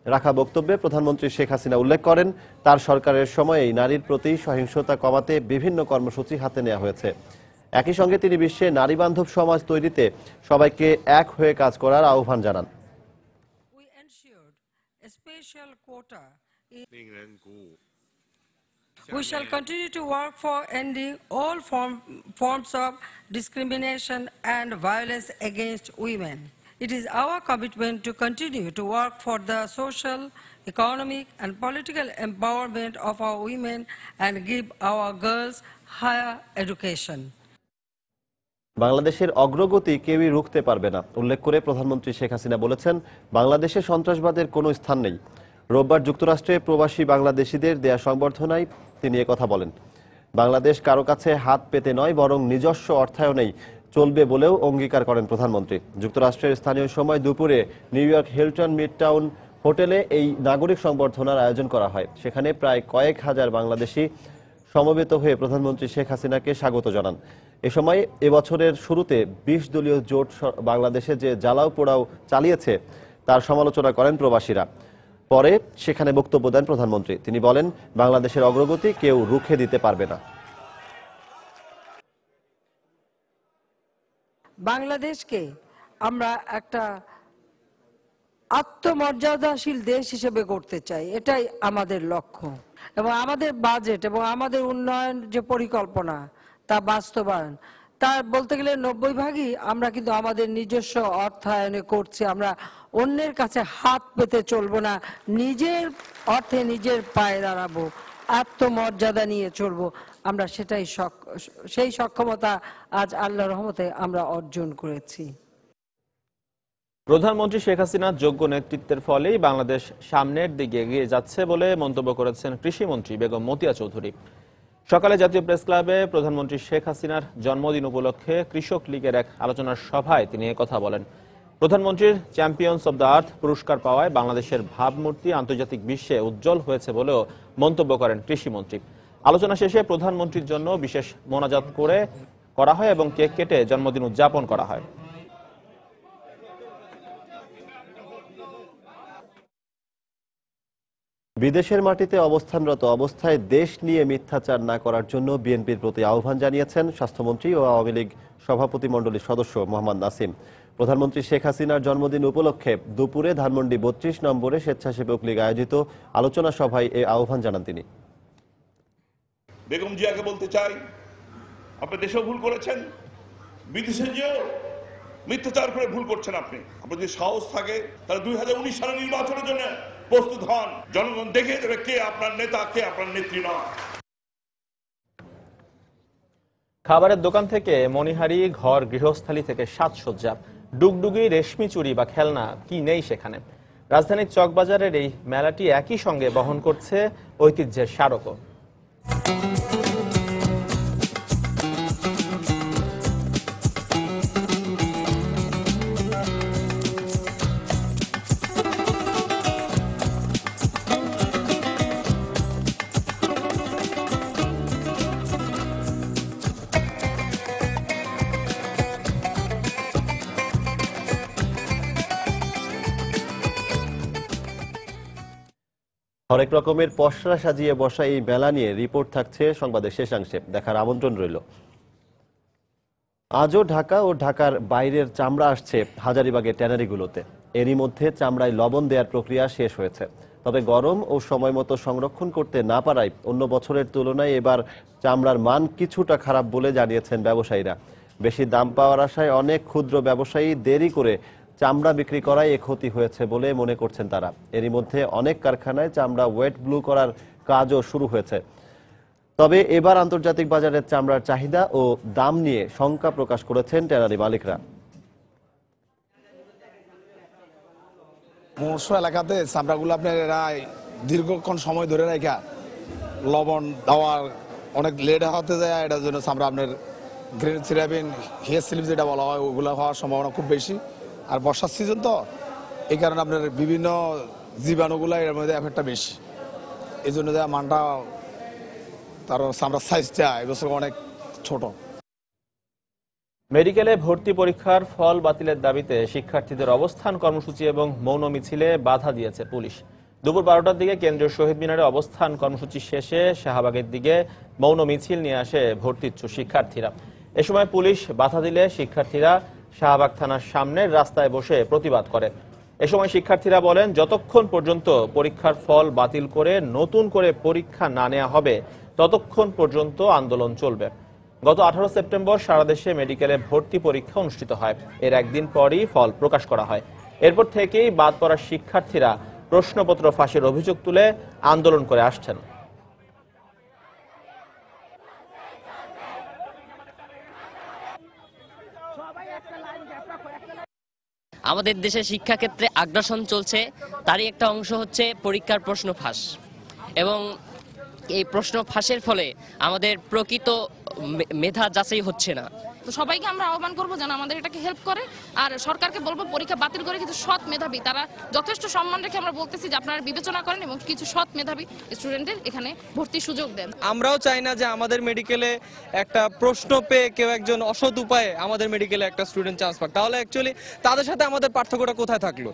রাখা বক্তব্যে প্রধানমন্ত্রী শেখ হাসিনা উল্লেখ করেন, তার সরকারের সময়েই নারীর প্রতি সহিংসতা কমাতে বিভিন্ন কর্মসূচি হাতে নেওয়া হয়েছে। একই সঙ্গে তিনি বিশ্বে নারী বান্ধব সমাজ তৈরিতে সবাইকে এক হয়ে কাজ করার আহ্বান জানান। We shall continue to work for ending all forms of discrimination and violence against women. It is our commitment to continue to work for the social, economic and political empowerment of our women and give our girls higher education. বাংলাদেশের অগ্রগতি কেউই রুখতে পারবে না উল্লেখ করে প্রধানমন্ত্রী শেখ হাসিনা বলেছেন, বাংলাদেশে সন্ত্রাসবাদের কোনো স্থান নেই। রোববার যুক্তরাষ্ট্রে প্রবাসী বাংলাদেশিদের দেয়া সংবর্ধনায় তিনি একথা বলেন। বাংলাদেশ কারো কাছে হাত পেতে নয়, বরং নিজস্ব অর্থায়নেই চলবে বলেও অঙ্গীকার করেন প্রধানমন্ত্রী। যুক্তরাষ্ট্রের স্থানীয় সময় দুপুরে নিউ ইয়র্ক হিলটন মিডটাউন হোটেলে এই নাগরিক সংবর্ধনার আয়োজন করা হয়। সেখানে প্রায় কয়েক হাজার বাংলাদেশি সমবেত হয়ে প্রধানমন্ত্রী শেখ হাসিনাকে স্বাগত জানান। এ সময় এবছরের শুরুতে 20 দলীয় জোট বাংলাদেশে যে জ্বালাও পোড়াও চালিয়েছে তার সমালোচনা করেন প্রবাসীরা। পরে সেখানে বক্তব্য দেন প্রধানমন্ত্রী। তিনি বলেন, বাংলাদেশের অগ্রগতি কেউ রুখে দিতে পারবে না। বাংলাদেশকে আমরা একটা আত্মমর্যাদাশীল দেশ হিসেবে করতে চাই, এটাই আমাদের লক্ষ্য। এবং আমাদের বাজেট এবং আমাদের উন্নয়ন যে পরিকল্পনা তা বাস্তবায়ন, তার বলতে গেলে 90% আমরা কিন্তু আমাদের নিজস্ব অর্থায়নে করছি। আমরা অন্যের কাছে হাত পেতে চলবো না, নিজের অর্থে নিজের পায়ে দাঁড়াবো, আত্মমর্যাদা নিয়ে চলবো। আমরা সেই সক্ষমতা আজ আল্লাহর রহমতে আমরা অর্জন করেছি। প্রধানমন্ত্রী শেখ হাসিনার যোগ্য নেতৃত্বের ফলেই বাংলাদেশ সামনের দিকে এগিয়ে যাচ্ছে বলে মন্তব্য করেছেন কৃষিমন্ত্রী বেগম মতিয়া চৌধুরী। সকালে জাতীয় প্রেস ক্লাবে প্রধানমন্ত্রী শেখ হাসিনার জন্মদিন উপলক্ষে কৃষক লীগের এক আলোচনার সভায় তিনি একথা বলেন। প্রধানমন্ত্রীর চ্যাম্পিয়ন্স অব দ্য আর্থ পুরস্কার পাওয়ায় বাংলাদেশের ভাবমূর্তি আন্তর্জাতিক বিশ্বে উজ্জ্বল হয়েছে বলেও মন্তব্য করেন কৃষিমন্ত্রী। আলোচনা শেষে প্রধানমন্ত্রীর জন্য বিশেষ মোনাজাত করা হয় এবং কেক কেটে জন্মদিন উদযাপন করা হয়। বিদেশের মাটিতে অবস্থানরত অবস্থায় দেশ নিয়ে মিথ্যাচার না করার জন্য বিএনপির প্রতি আহ্বান জানিয়েছেন স্বাস্থ্যমন্ত্রী ও আওয়ামী লীগ সভাপতিমণ্ডলীর সদস্য মোহাম্মদ নাসিম। প্রধানমন্ত্রী শেখ হাসিনার জন্মদিন উপলক্ষে দুপুরে ধানমন্ডি 32 নম্বরে স্বেচ্ছাসেবক লীগ আয়োজিত আলোচনা সভায় এ আহ্বান জানান তিনি। বেগম জিয়াকে বলতে চাই, আপনি দেশেও ভুল করেছেন, বিদেশে যেও মিথ্যাচার করে ভুল করছেন। আপনার যদি সাহস থাকে তাহলে 2019 সালের নির্বাচনের জন্য প্রস্তুত হন। জনগণ দেখে দেবে কে আপনার নেতা, কে আপনার নেত্রী নয়। খাবারের দোকান থেকে মণিহারি, ঘর গৃহস্থালী থেকে সাজসজ্জা, ডুগডুগি, রেশমি চুড়ি বা খেলনা কি নেই সেখানে। রাজধানীর চকবাজারের এই মেলাটি একই সঙ্গে বহন করছে ঐতিহ্যের স্মারকও। হরেক রকমের পসরা সাজিয়ে বসা এই মেলা নিয়ে রিপোর্ট থাকছে সংবাদের শেষাংশে, দেখার আমন্ত্রণ রইল। আজও ঢাকা ও ঢাকার বাইরের চামড়া আসছে হাজারীবাগের ট্যানারিগুলোতে। এরই মধ্যে চামড়ায় লবণ দেওয়ার প্রক্রিয়া শেষ হয়েছে। তবে গরম ও সময় মতো সংরক্ষণ করতে না পারায় অন্য বছরের তুলনায় এবার চামড়ার মান কিছুটা খারাপ বলে জানিয়েছেন ব্যবসায়ীরা। বেশি দাম পাওয়ার আশায় অনেক ক্ষুদ্র ব্যবসায়ী দেরি করে চামড়া বিক্রি করায় এ ক্ষতি হয়েছে বলে মনে করছেন তারা। এরই মধ্যে অনেক কারখানায় চামড়া ওয়েট ব্লু করার কাজও শুরু হয়েছে। তবে এবার আন্তর্জাতিক বাজারের চামড়ার চাহিদা ও দাম নিয়ে শঙ্কা প্রকাশ করেছেন ট্যানারি মালিকরা। মৎস্য এলাকাতে চামড়াগুলো আপনার এরা দীর্ঘক্ষণ সময় ধরে রাখা লবণ দেওয়ার অনেক লেট হতে যায়, এটার জন্য চামড়া আপনার গ্রেন সিরাবিন, হেয়ার স্লিপ যেটা বলা হয় ওগুলো হওয়ার সম্ভাবনা খুব বেশি। আর বর্ষার সিজন তো এই কারণে আপনার বিভিন্ন জীবাণুগুলো এর মধ্যে এফেক্টটা বেশি। এই জন্য মানটা তার চামড়ার সাইজটা এবছর অনেক ছোট। মেডিকেলে ভর্তি পরীক্ষার ফল বাতিলের দাবিতে শিক্ষার্থীদের অবস্থান কর্মসূচি এবং মৌন মিছিলে বাধা দিয়েছে পুলিশ। দুপুর 12টার দিকে কেন্দ্রীয় শহীদ মিনারে অবস্থান কর্মসূচি শেষে শাহবাগের দিকে মৌন মিছিল নিয়ে আসে ভর্তি ইচ্ছুক শিক্ষার্থীরা। এ সময় পুলিশ বাধা দিলে শিক্ষার্থীরা শাহবাগ থানার সামনের রাস্তায় বসে প্রতিবাদ করে। এ সময় শিক্ষার্থীরা বলেন, যতক্ষণ পর্যন্ত পরীক্ষার ফল বাতিল করে নতুন করে পরীক্ষা না নেওয়া হবে ততক্ষণ পর্যন্ত আন্দোলন চলবে। গত 18 সেপ্টেম্বর সারা দেশে মেডিকেলে ভর্তি পরীক্ষা অনুষ্ঠিত হয়। এর একদিন পরই ফল প্রকাশ করা হয়। এরপর থেকেই বাদ পড়া শিক্ষার্থীরা প্রশ্নপত্র ফাঁসের অভিযোগ তুলে আন্দোলন করে আসছেন। আমাদের দেশে শিক্ষাক্ষেত্রে আগ্রাসন চলছে, তারই একটা অংশ হচ্ছে পরীক্ষার প্রশ্ন ফাঁস। এবং এই প্রশ্ন ফাঁসের ফলে আমাদের প্রকৃত মেধা যাচাই হচ্ছে না। তো সবাইকে আমরা আহ্বান করবো যেন আমাদের এটাকে হেল্প করে, আর সরকারকে বলবো পরীক্ষা বাতিল করে কিছু সৎ মেধাবী, তারা যথেষ্ট সম্মান রেখে আমরা বলতেছি যে আপনারা বিবেচনা করেন এবং কিছু সৎ মেধাবী স্টুডেন্টের এখানে ভর্তির সুযোগ দেন। আমরাও চাই না যে আমাদের মেডিকেলে একটা প্রশ্ন পেয়ে কেউ একজন অসৎ উপায়ে আমাদের মেডিকেলে একটা স্টুডেন্ট চান্স পাক, তাহলে অ্যাকচুয়ালি তাদের সাথে আমাদের পার্থক্যটা কোথায় থাকলো?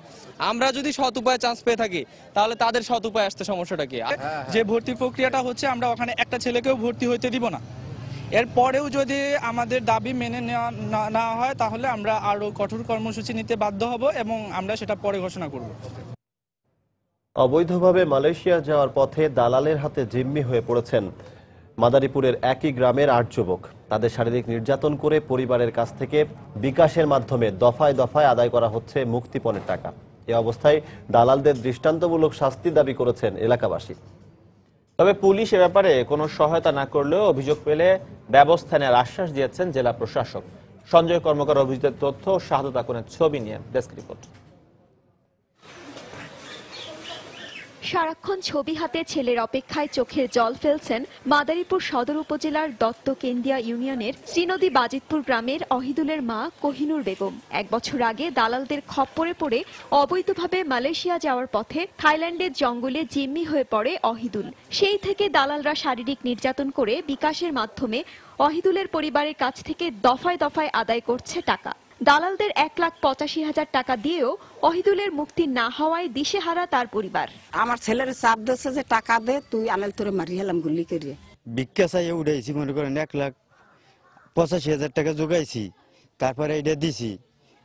আমরা যদি সৎ উপায়ে চান্স পেয়ে থাকি তাহলে তাদের সৎ উপায়ে আসতে সমস্যাটা কি? যে ভর্তি প্রক্রিয়াটা হচ্ছে, আমরা ওখানে একটা ছেলেকেও ভর্তি হইতে দিব না। এরপরেও যদি আমাদের দাবি মেনে না হয় তাহলে আমরা আরো কঠোর কর্মসূচি নিতে বাধ্য হব এবং আমরা সেটা পরে ঘোষণা করব। অবৈধভাবে মালয়েশিয়া যাওয়ার পথে দালালের হাতে জিম্মি হয়ে পড়েছেন মাদারীপুরের একই গ্রামের 8 যুবক। তাদের শারীরিক নির্যাতন করে পরিবারের কাছ থেকে বিকাশের মাধ্যমে দফায় দফায় আদায় করা হচ্ছে মুক্তিপণের টাকা। এ অবস্থায় দালালদের দৃষ্টান্তমূলক শাস্তি দাবি করেছেন এলাকাবাসী। তবে পুলিশ এ ব্যাপারে কোনো সহায়তা না করলেও অভিযোগ পেলে ব্যবস্থা নেওয়ার আশ্বাস দিয়েছেন জেলা প্রশাসক। সঞ্জয় কর্মকার অভিযোগের তথ্য, শাহাদত আকুনের ছবি নিয়ে ডেস্ক রিপোর্ট। সারাক্ষণ ছবি হাতে ছেলের অপেক্ষায় চোখের জল ফেলছেন মাদারীপুর সদর উপজেলার দত্তকেন্দিয়া ইউনিয়নের শ্রীনদী বাজিতপুর গ্রামের অহিদুলের মা কোহিনুর বেগম। 1 বছর আগে দালালদের খপ্পরে পড়ে অবৈধভাবে মালয়েশিয়া যাওয়ার পথে থাইল্যান্ডের জঙ্গলে জিম্মি হয়ে পড়ে অহিদুল। সেই থেকে দালালরা শারীরিক নির্যাতন করে বিকাশের মাধ্যমে অহিদুলের পরিবারের কাছ থেকে দফায় দফায় আদায় করছে টাকা। দালালদের 1,85,000 টাকা দিয়েও অহিদুলের মুক্তি না হওয়ায় দিশেহারা তার পরিবার। আমার ছেলের চাপ দিচ্ছে যে টাকা দে, তুই আনাল তোরে মারি হেলাম গুলি করে। ভিক্ষা চাইয়ে উঠাইছি, মনে করেন 1,85,000 টাকা জোগাইছি, তারপরে এটা দিছি।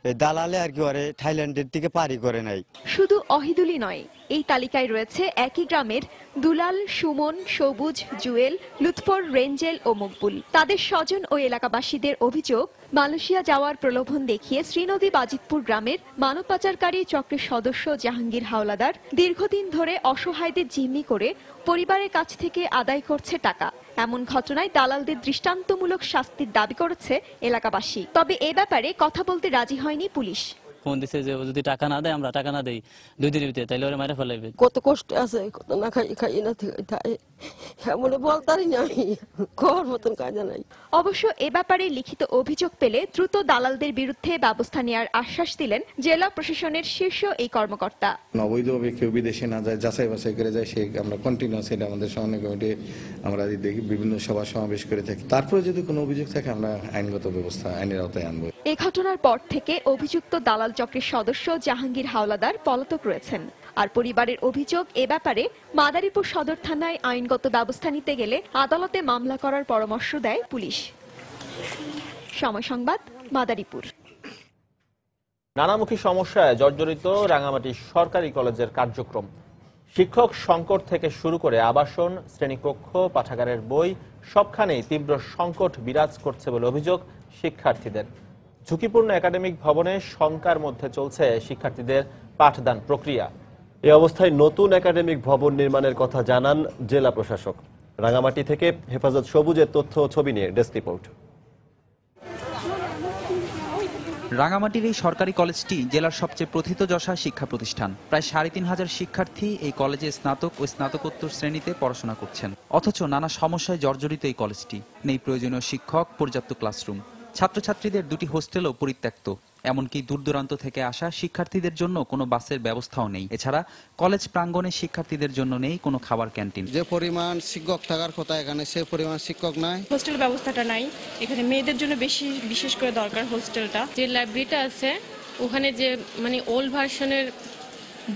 দালালে আর কি করে থাইল্যান্ডের দিকে পারি করে নাই। শুধু অহিদুলই নয়, এই তালিকায় রয়েছে একই গ্রামের দুলাল, সুমন, সবুজ, জুয়েল, লুৎফর, রেঞ্জেল ও মকবুল। তাদের স্বজন ও এলাকাবাসীদের অভিযোগ, মালয়েশিয়া যাওয়ার প্রলোভন দেখিয়ে শ্রীনদী বাজিতপুর গ্রামের মানব পাচারকারী চক্রের সদস্য জাহাঙ্গীর হাওলাদার দীর্ঘদিন ধরে অসহায়দের জিম্মি করে পরিবারের কাছ থেকে আদায় করছে টাকা। এমন ঘটনায় দালালদের দৃষ্টান্তমূলক শাস্তির দাবি করেছে এলাকাবাসী। তবে এ ব্যাপারে কথা বলতে রাজি হয়নি পুলিশ। ফোন দিছে যে যদি টাকা না দেয়, আমরা টাকা না দেই 2 দিনের ভিতরে, তাইলে ওরে মারা ফেলাইবে। কত কষ্ট আছে, কত না খাই না মনে বলতারি না, আমি খবর মতন কাজ নাই। অবশ্য এ ব্যাপারে লিখিত অভিযোগ পেলে দ্রুত দালালদের বিরুদ্ধে ব্যবস্থা নেওয়ার আশ্বাস দিলেন জেলা প্রশাসনের শীর্ষ এই কর্মকর্তা। অবৈধভাবে কেউ বিদেশে না যায়, যাচাই বাছাই করে যায়, সে আমরা কন্টিনিউয়াস এটা আমাদের সমন্বয় কমিটি আমরা দেখি, বিভিন্ন সভা সমাবেশ করে থাকি। তারপরে যদি কোনো অভিযোগ থাকে আমরা আইনগত ব্যবস্থা আইনের আওতায় আনবো। এ ঘটনার পর থেকে অভিযুক্ত দালাল চক্রের সদস্য জাহাঙ্গীর হাওলাদার পলাতক রয়েছেন। আর পরিবারের অভিযোগ, এ ব্যাপারে মাদারীপুর সদর থানায় আইনগত ব্যবস্থা নিতে গেলে আদালতে মামলা করার পরামর্শ দেয় পুলিশ। সময় সংবাদ, মাদারীপুর। নানামুখী সমস্যায় জর্জরিত রাঙামাটি সরকারি কলেজের কার্যক্রম। শিক্ষক সংকট থেকে শুরু করে আবাসন, শ্রেণীকক্ষ, পাঠাগারের বই সবখানেই তীব্র সংকট বিরাজ করছে বলে অভিযোগ শিক্ষার্থীদের। ঝুঁকিপূর্ণ একাডেমিক ভবনে শঙ্কার মধ্যে চলছে শিক্ষার্থীদের পাঠদান প্রক্রিয়া। এ অবস্থায় নতুন একাডেমিক ভবন নির্মাণের কথা জানান জেলা প্রশাসক। রাঙামাটি থেকে হেফাজত সবুজের তথ্য ও ছবি নিয়ে ডেস্ক রিপোর্ট। রাঙামাটির এই সরকারি কলেজটি জেলার সবচেয়ে প্রথিতযশা শিক্ষা প্রতিষ্ঠান। প্রায় 3,500 শিক্ষার্থী এই কলেজে স্নাতক ও স্নাতকোত্তর শ্রেণীতে পড়াশোনা করছেন। অথচ নানা সমস্যায় জর্জরিত এই কলেজটি। নেই প্রয়োজনীয় শিক্ষক, পর্যাপ্ত ক্লাসরুম। ছাত্রছাত্রীদের দুটি হোস্টেলও পরিত্যক্ত, এমনকি দূর দূরান্ত থেকে আসা শিক্ষার্থীদের জন্য কোনো বাসের ব্যবস্থাও নেই। এছাড়া কলেজ প্রাঙ্গণে শিক্ষার্থীদের জন্য নেই কোনো খাবার ক্যান্টিন। যে পরিমাণ শিক্ষক থাকার কথা এখানে সে পরিমাণ শিক্ষক নাই। হোস্টেল ব্যবস্থাটা নাই এখানে, মেয়েদের জন্য বিশেষ করে দরকার হোস্টেলটা। যে লাইব্রেরিটা আছে ওখানে যে ওল্ড ভার্সনের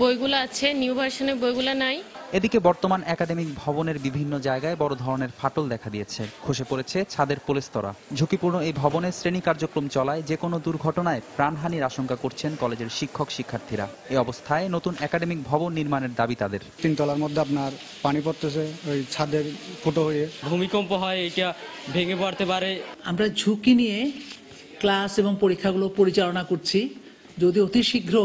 বইগুলো আছে, নিউ ভার্সনের বইগুলো নাই। এদিকে বর্তমান একাডেমিক ভবনের বিভিন্ন জায়গায় বড় ধরনের ফাটল দেখা দিয়েছে, খসে পড়েছে ছাদের পলেস্তরা। ঝুঁকিপূর্ণ এই ভবনে শ্রেণী কার্যক্রম চলায় যে কোনো দুর্ঘটনায় প্রাণহানির আশঙ্কা করছেন কলেজের শিক্ষক শিক্ষার্থীরা। এই অবস্থায় নতুন একাডেমিক ভবন নির্মাণের দাবি তাদের। 3 তলার মধ্যে আপনার পানি পড়তেছে, ওই ছাদের ফুটো হয়ে ভূমিকম্প হয়, এটা ভেঙে পড়তে পারে। আমরা ঝুঁকি নিয়ে ক্লাস এবং পরীক্ষাগুলো পরিচালনা করছি। যদি অতি শীঘ্র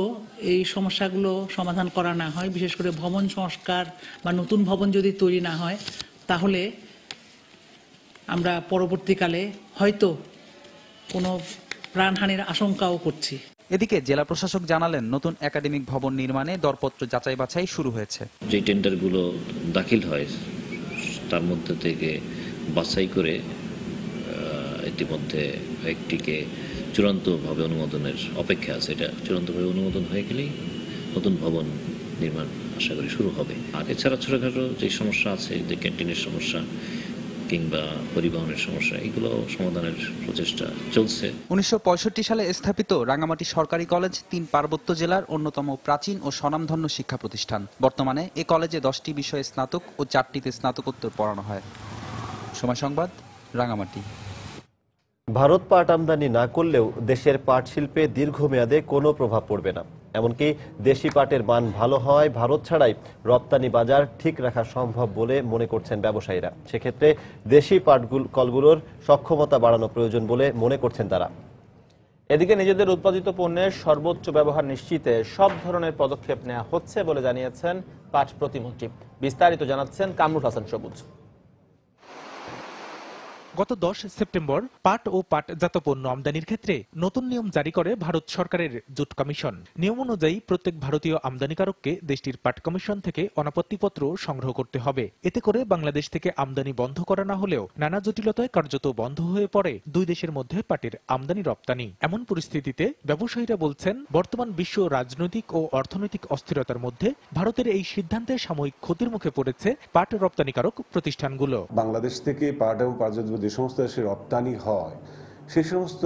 এই সমস্যাগুলো সমাধান করা না হয়, বিশেষ করে ভবন সংস্কার বা নতুন ভবন যদি তৈরি না হয়, তাহলে আমরা পরবর্তীকালে হয়তো কোনো প্রাণহানির আশঙ্কাও করছি। এদিকে জেলা প্রশাসক জানালেন, নতুন একাডেমিক ভবন নির্মাণে দরপত্র যাচাই বাছাই শুরু হয়েছে। যে টেন্ডারগুলো দাখিল হয় তার মধ্যে থেকে বাছাই করে ইতিমধ্যে একটিকে চূড়ান্তভাবে অনুমোদনের অপেক্ষা আছে। এটা চূড়ান্তভাবে অনুমোদন হয়ে গেলেই নতুন ভবন নির্মাণ আশা করি শুরু হবে। আর এছাড়া ছোটখাটো যে সমস্যা আছে, যে ক্যান্টিনের সমস্যা কিংবা পরিবহনের সমস্যা, এগুলো সমাধানের প্রচেষ্টা চলছে। 1965 সালে স্থাপিত রাঙ্গামাটি সরকারি কলেজ 3 পার্বত্য জেলার অন্যতম প্রাচীন ও স্বনামধন্য শিক্ষা প্রতিষ্ঠান। বর্তমানে এ কলেজে 10টি বিষয়ে স্নাতক ও 4টিতে স্নাতকোত্তর পড়ানো হয়। সময় সংবাদ, রাঙ্গামাটি। ভারত পাট আমদানি না করলেও দেশের পাট শিল্পে দীর্ঘমেয়াদে কোনো প্রভাব পড়বে না। এমনকি দেশি পাটের মান ভালো হওয়ায় ভারত ছাড়াই রপ্তানি বাজার ঠিক রাখা সম্ভব বলে মনে করছেন ব্যবসায়ীরা। সেক্ষেত্রে দেশি পাট কলগুলোর সক্ষমতা বাড়ানো প্রয়োজন বলে মনে করছেন তারা। এদিকে নিজেদের উৎপাদিত পণ্যের সর্বোচ্চ ব্যবহার নিশ্চিতে সব ধরনের পদক্ষেপ নেওয়া হচ্ছে বলে জানিয়েছেন পাট প্রতিমন্ত্রী। বিস্তারিত জানাচ্ছেন কামরুল হাসান সবুজ। গত 10 সেপ্টেম্বর পাট ও পাটজাত পণ্য আমদানির ক্ষেত্রে নতুন নিয়ম জারি করে ভারত সরকারের জুট কমিশন। নিয়ম অনুযায়ী প্রত্যেক ভারতীয় আমদানিকারককে দেশটির পাট কমিশন থেকে অনাপত্তিপত্র সংগ্রহ করতে হবে। এতে করে বাংলাদেশ থেকে আমদানি বন্ধ করা না হলেও নানা জটিলতায় কার্যত বন্ধ হয়ে পড়ে দুই দেশের মধ্যে পাটের আমদানি রপ্তানি। এমন পরিস্থিতিতে ব্যবসায়ীরা বলছেন, বর্তমান বিশ্ব রাজনৈতিক ও অর্থনৈতিক অস্থিরতার মধ্যে ভারতের এই সিদ্ধান্তে সাময়িক ক্ষতির মুখে পড়েছে পাট রপ্তানিকারক প্রতিষ্ঠানগুলো। বাংলাদেশ থেকে পাট এবং পাটজাত যে সমস্ত দেশের রপ্তানি হয়, সেই সমস্ত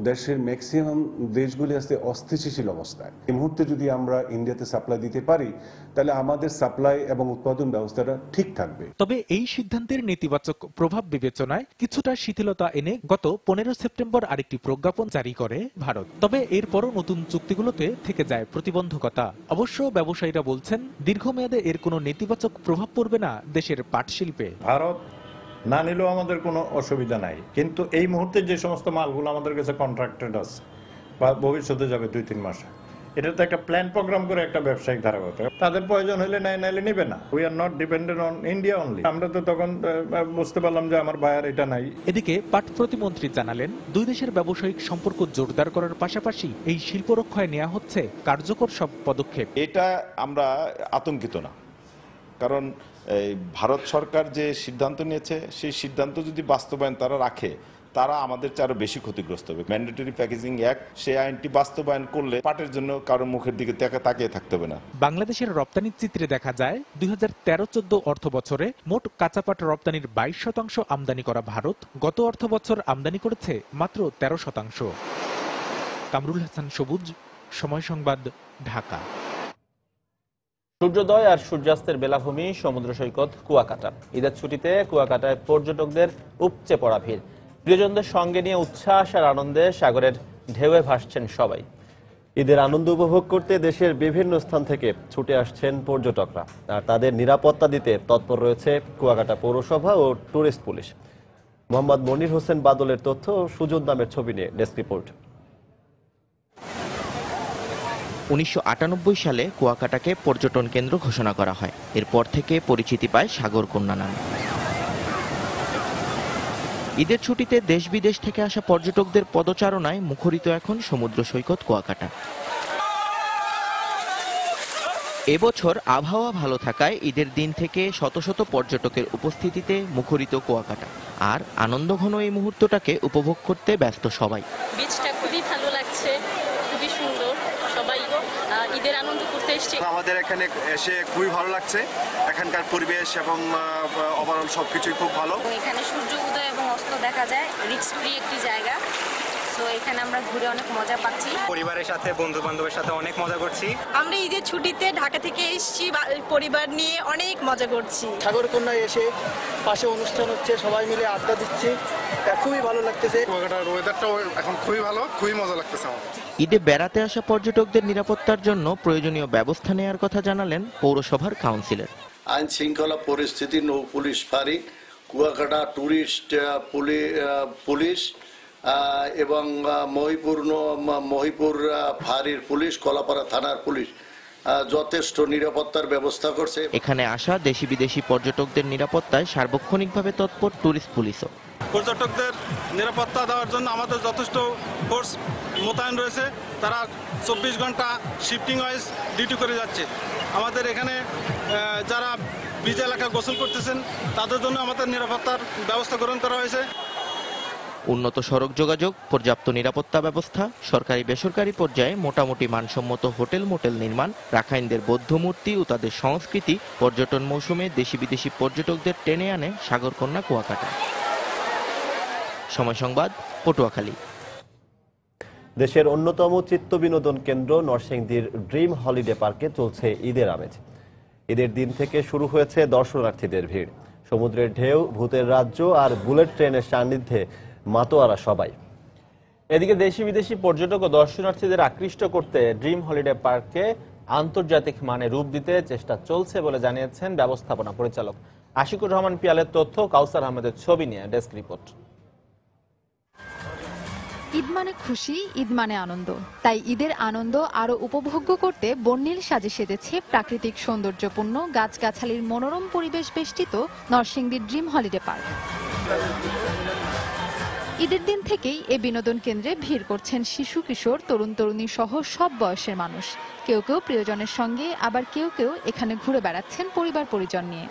দেশের ম্যাক্সিমাম দেশগুলি আছে অস্থিতিশীল অবস্থায়। এই মুহূর্তে যদি আমরা ইন্ডিয়াতে সাপ্লাই দিতে পারি, তাহলে আমাদের সাপ্লাই এবং উৎপাদন ব্যবস্থাটা ঠিক থাকবে। তবে এই সিদ্ধান্তের নেতিবাচক প্রভাব বিবেচনায় কিছুটা শিথিলতা এনে গত 15 সেপ্টেম্বর আরেকটি প্রজ্ঞাপন জারি করে ভারত। তবে এরপরও নতুন চুক্তিগুলোতে থেকে যায় প্রতিবন্ধকতা। অবশ্য ব্যবসায়ীরা বলছেন, দীর্ঘমেয়াদে এর কোনো নেতিবাচক প্রভাব পড়বে না দেশের পাট শিল্পে। ভারত না নিলেও আমাদের কোনো অসুবিধা নাই, কিন্তু এই মুহূর্তে যে সমস্ত মালগুলো আমাদের কাছে কন্ট্রাক্টেড আছে বা ভবিষ্যতে যাবে 2-3 মাসে, এটা তো একটা প্ল্যান প্রোগ্রাম করে একটা ব্যবসায়িক ধারা করতে হবে। তাদের প্রয়োজন হলে নেয়, নাইলে নিবে না। We are not dependent on India only. আমরা তো তখন বুঝতে পারলাম যে আমার বায়ার এটা নাই। এদিকে পাট প্রতিমন্ত্রী জানালেন, দুই দেশের ব্যবসায়িক সম্পর্ক জোরদার করার পাশাপাশি এই শিল্প রক্ষায় নেওয়া হচ্ছে কার্যকর সব পদক্ষেপ। এটা আমরা আতঙ্কিত না, কারণ ভারত সরকার যে সিদ্ধান্ত নিয়েছে সেই সিদ্ধান্ত যদি বাস্তবায়ন তারা রাখে, তারা আমাদের চেয়ে আরো বেশি ক্ষতিগ্রস্ত হবে। ম্যান্ডেটরি প্যাকেজিং অ্যাক্ট, সেই আইনটি বাস্তবায়ন করলে পাটের জন্য কারো মুখের দিকে তাকিয়ে থাকতে হবে না। বাংলাদেশের রপ্তানির চিত্রে দেখা যায় 2013-14 অর্থ বছরে মোট কাঁচা পাট রপ্তানির 22% আমদানি করা ভারত গত অর্থ বছর আমদানি করেছে মাত্র 13%। কামরুল হাসান সবুজ, সময় সংবাদ, ঢাকা। সূর্যোদয় আর সূর্যাস্তের বেলাভূমি সমুদ্র সৈকত কুয়াকাটা। ঈদের ছুটিতে কুয়াকাটায় পর্যটকদের উপচে পড়া ভিড়। প্রিয়জনদের সঙ্গে নিয়ে উচ্ছ্বাস আর আনন্দে সাগরের ঢেউয়ে ভাসছেন সবাই। ঈদের আনন্দ উপভোগ করতে দেশের বিভিন্ন স্থান থেকে ছুটে আসছেন পর্যটকরা, আর তাদের নিরাপত্তা দিতে তৎপর রয়েছে কুয়াকাটা পৌরসভা ও টুরিস্ট পুলিশ। মোহাম্মদ মনির হোসেন বাদলের তথ্য ও সুজন নামের ছবি নিয়ে ডেস্ক রিপোর্ট। 1998 সালে কুয়াকাটাকে পর্যটন কেন্দ্র ঘোষণা করা হয়। এরপর থেকে পরিচিতি পায় সাগর কন্যা নামে। ঈদের ছুটিতে দেশ বিদেশ থেকে আসা পর্যটকদের পদচারণায় মুখরিত এখন সমুদ্র সৈকত কুয়াকাটা। এবছর আবহাওয়া ভালো থাকায় ঈদের দিন থেকে শত শত পর্যটকের উপস্থিতিতে মুখরিত কুয়াকাটা। আর আনন্দঘন এই মুহূর্তটাকে উপভোগ করতে ব্যস্ত সবাই। বিচটা খুবই ভালো লাগছে, খুবই সুন্দর, সবাই ঈদের আনন্দ করতে এসেছে। আমাদের এখানে এসে খুবই ভালো লাগছে, এখানকার পরিবেশ এবং ওভারঅল সবকিছুই খুব ভালো। এখানে সূর্য উদয় এবং অস্ত দেখা যায়, রিস্ক ফ্রি একটি জায়গা। তো এখানে আমরা ঘুরে অনেক মজা পাচ্ছি, পরিবারের সাথে বন্ধু বান্ধবের সাথে অনেক মজা করছি। আমরা ঈদের ছুটিতে ঢাকা থেকে এসেছি, পরিবার নিয়ে অনেক মজা করছি। সাগরকন্যায় এসে পাশে অনুষ্ঠান হচ্ছে, সবাই মিলে আড্ডা দিচ্ছি, খুবই ভালো লাগতেছে। কুয়াকাটার ওয়েদারটাও এখন খুবই ভালো, খুবই মজা লাগতেছে আমার। ঈদে বেড়াতে আসা পর্যটকদের নিরাপত্তার জন্য প্রয়োজনীয় ব্যবস্থা নেওয়ার কথা জানালেন পৌরসভার কাউন্সিলর। আইন শৃঙ্খলা পরিস্থিতি, নৌ পুলিশ ফাঁড়ি, কুয়াকাটা ট্যুরিস্ট পুলিশ এবং মহিপুর ফাঁড়ির পুলিশ, কলাপাড়া থানার পুলিশ যথেষ্ট নিরাপত্তার ব্যবস্থা করছে। এখানে আসা দেশি বিদেশি পর্যটকদের নিরাপত্তায় সার্বক্ষণিকভাবে তৎপর ট্যুরিস্ট পুলিশও। পর্যটকদের নিরাপত্তা দেওয়ার জন্য আমাদের যথেষ্ট ফোর্স মোতায়েন রয়েছে, তারা 24 ঘন্টা শিফটিং ওয়াইজ ডিউটি করে যাচ্ছে। আমাদের এখানে যারা বিচ এলাকা গোসল করতেছেন তাদের জন্য আমাদের নিরাপত্তার ব্যবস্থা গ্রহণ করা হয়েছে। উন্নত সড়ক যোগাযোগ, পর্যাপ্ত নিরাপত্তা ব্যবস্থা, সরকারি বেসরকারি পর্যায়ে মোটামুটি মানসম্মত হোটেল মোটেল নির্মাণ, রাখাইনদের বৌদ্ধ মূর্তি ও তাদের সংস্কৃতি, পর্যটন মৌসুমে দেশি বিদেশি পর্যটকদের টেনে আনে সাগরকন্যা কুয়াকাটা। সময় সংবাদ, পটুয়াখালী। দেশের অন্যতম চিত্ত বিনোদন কেন্দ্র নরসিংদীর ড্রিম হলিডে পার্কে চলছে ঈদের আমেজ। ঈদের দিন থেকে শুরু হয়েছে দর্শনার্থীদের ভিড়। সমুদ্রের ঢেউ, ভূতের রাজ্য আর বুলেট ট্রেনের সান্নিধ্যে মাতোয়ারা সবাই। এদিকে দেশি বিদেশি পর্যটক ও দর্শনার্থীদের আকৃষ্ট করতে ড্রিম হলিডে পার্কে আন্তর্জাতিক মানে রূপ দিতে চেষ্টা চলছে বলে জানিয়েছেন ব্যবস্থাপনা পরিচালক আশিকুর রহমান পিয়ালের তথ্য, কাউসার আহমেদের ছবি নিয়ে ডেস্ক রিপোর্ট। ঈদ মানে খুশি, ঈদ মানে আনন্দ। তাই ঈদের আনন্দ আরো উপভোগ্য করতে বর্ণিল সাজে সেজেছে প্রাকৃতিক সৌন্দর্যপূর্ণ গাছগাছালির মনোরম পরিবেশ বেষ্টিত নরসিংদীর ড্রিম হলিডে পার্ক। ঈদের দিন থেকেই এ বিনোদন কেন্দ্রে ভিড় করছেন শিশু, কিশোর, তরুণ তরুণী সহ সব বয়সের মানুষ। কেউ কেউ প্রিয়জনের সঙ্গে, আবার কেউ কেউ এখানে ঘুরে বেড়াচ্ছেন পরিবার পরিজন নিয়ে।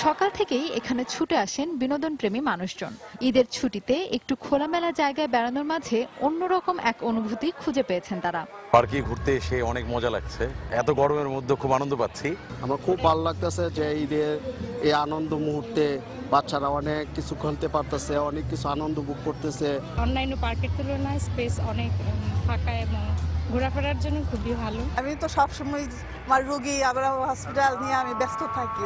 সকাল থেকেই এখানে ছুটে আসেন বিনোদন প্রেমী মানুষজন। ঈদের ছুটিতে একটু খোলামেলা জায়গায় বেড়ানোর মাঝে অন্যরকম এক অনুভূতি খুঁজে পেয়েছেন তারা। পার্কে ঘুরতে এসে অনেক মজা লাগছে, এত গরমের মধ্যে খুব আনন্দ পাচ্ছি। আমার খুব ভালো লাগতেছে যে ঈদের এই আনন্দ মুহূর্তে বাচ্চারা অনেক কিছু খেলতে পারতেছে, অনেক কিছু আনন্দ উপভোগ করতেছে। অন্যান্য পার্কের তুলনায় স্পেস অনেক ফাঁকা এবং ঘোরাফেরার জন্য খুবই ভালো। আমি তো সবসময় আমার রোগী আবার হসপিটাল নিয়ে আমি ব্যস্ত থাকি,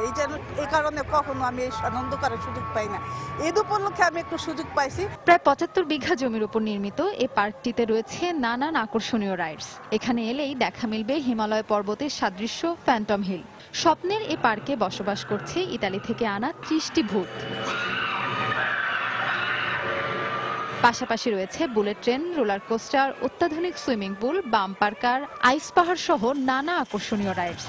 এই কারণে কখনো আমি আনন্দ করার সুযোগ পাই না। ঈদ উপলক্ষে আমি একটু সুযোগ পাইছি। প্রায় 75 বিঘা জমির উপর নির্মিত এই পার্কটিতে রয়েছে নানান আকর্ষণীয় রাইডস। এখানে এলেই দেখা মিলবে হিমালয় পর্বতের সাদৃশ্য ফ্যান্টম হিল। স্বপ্নের এই পার্কে বসবাস করছে ইতালি থেকে আনা 30টি ভূত। পাশাপাশি রয়েছে বুলেট ট্রেন, রোলার কোস্টার, অত্যাধুনিক সুইমিং পুল, বাম্পার কার, আইস পাহাড় সহ নানা আকর্ষণীয় রাইডস।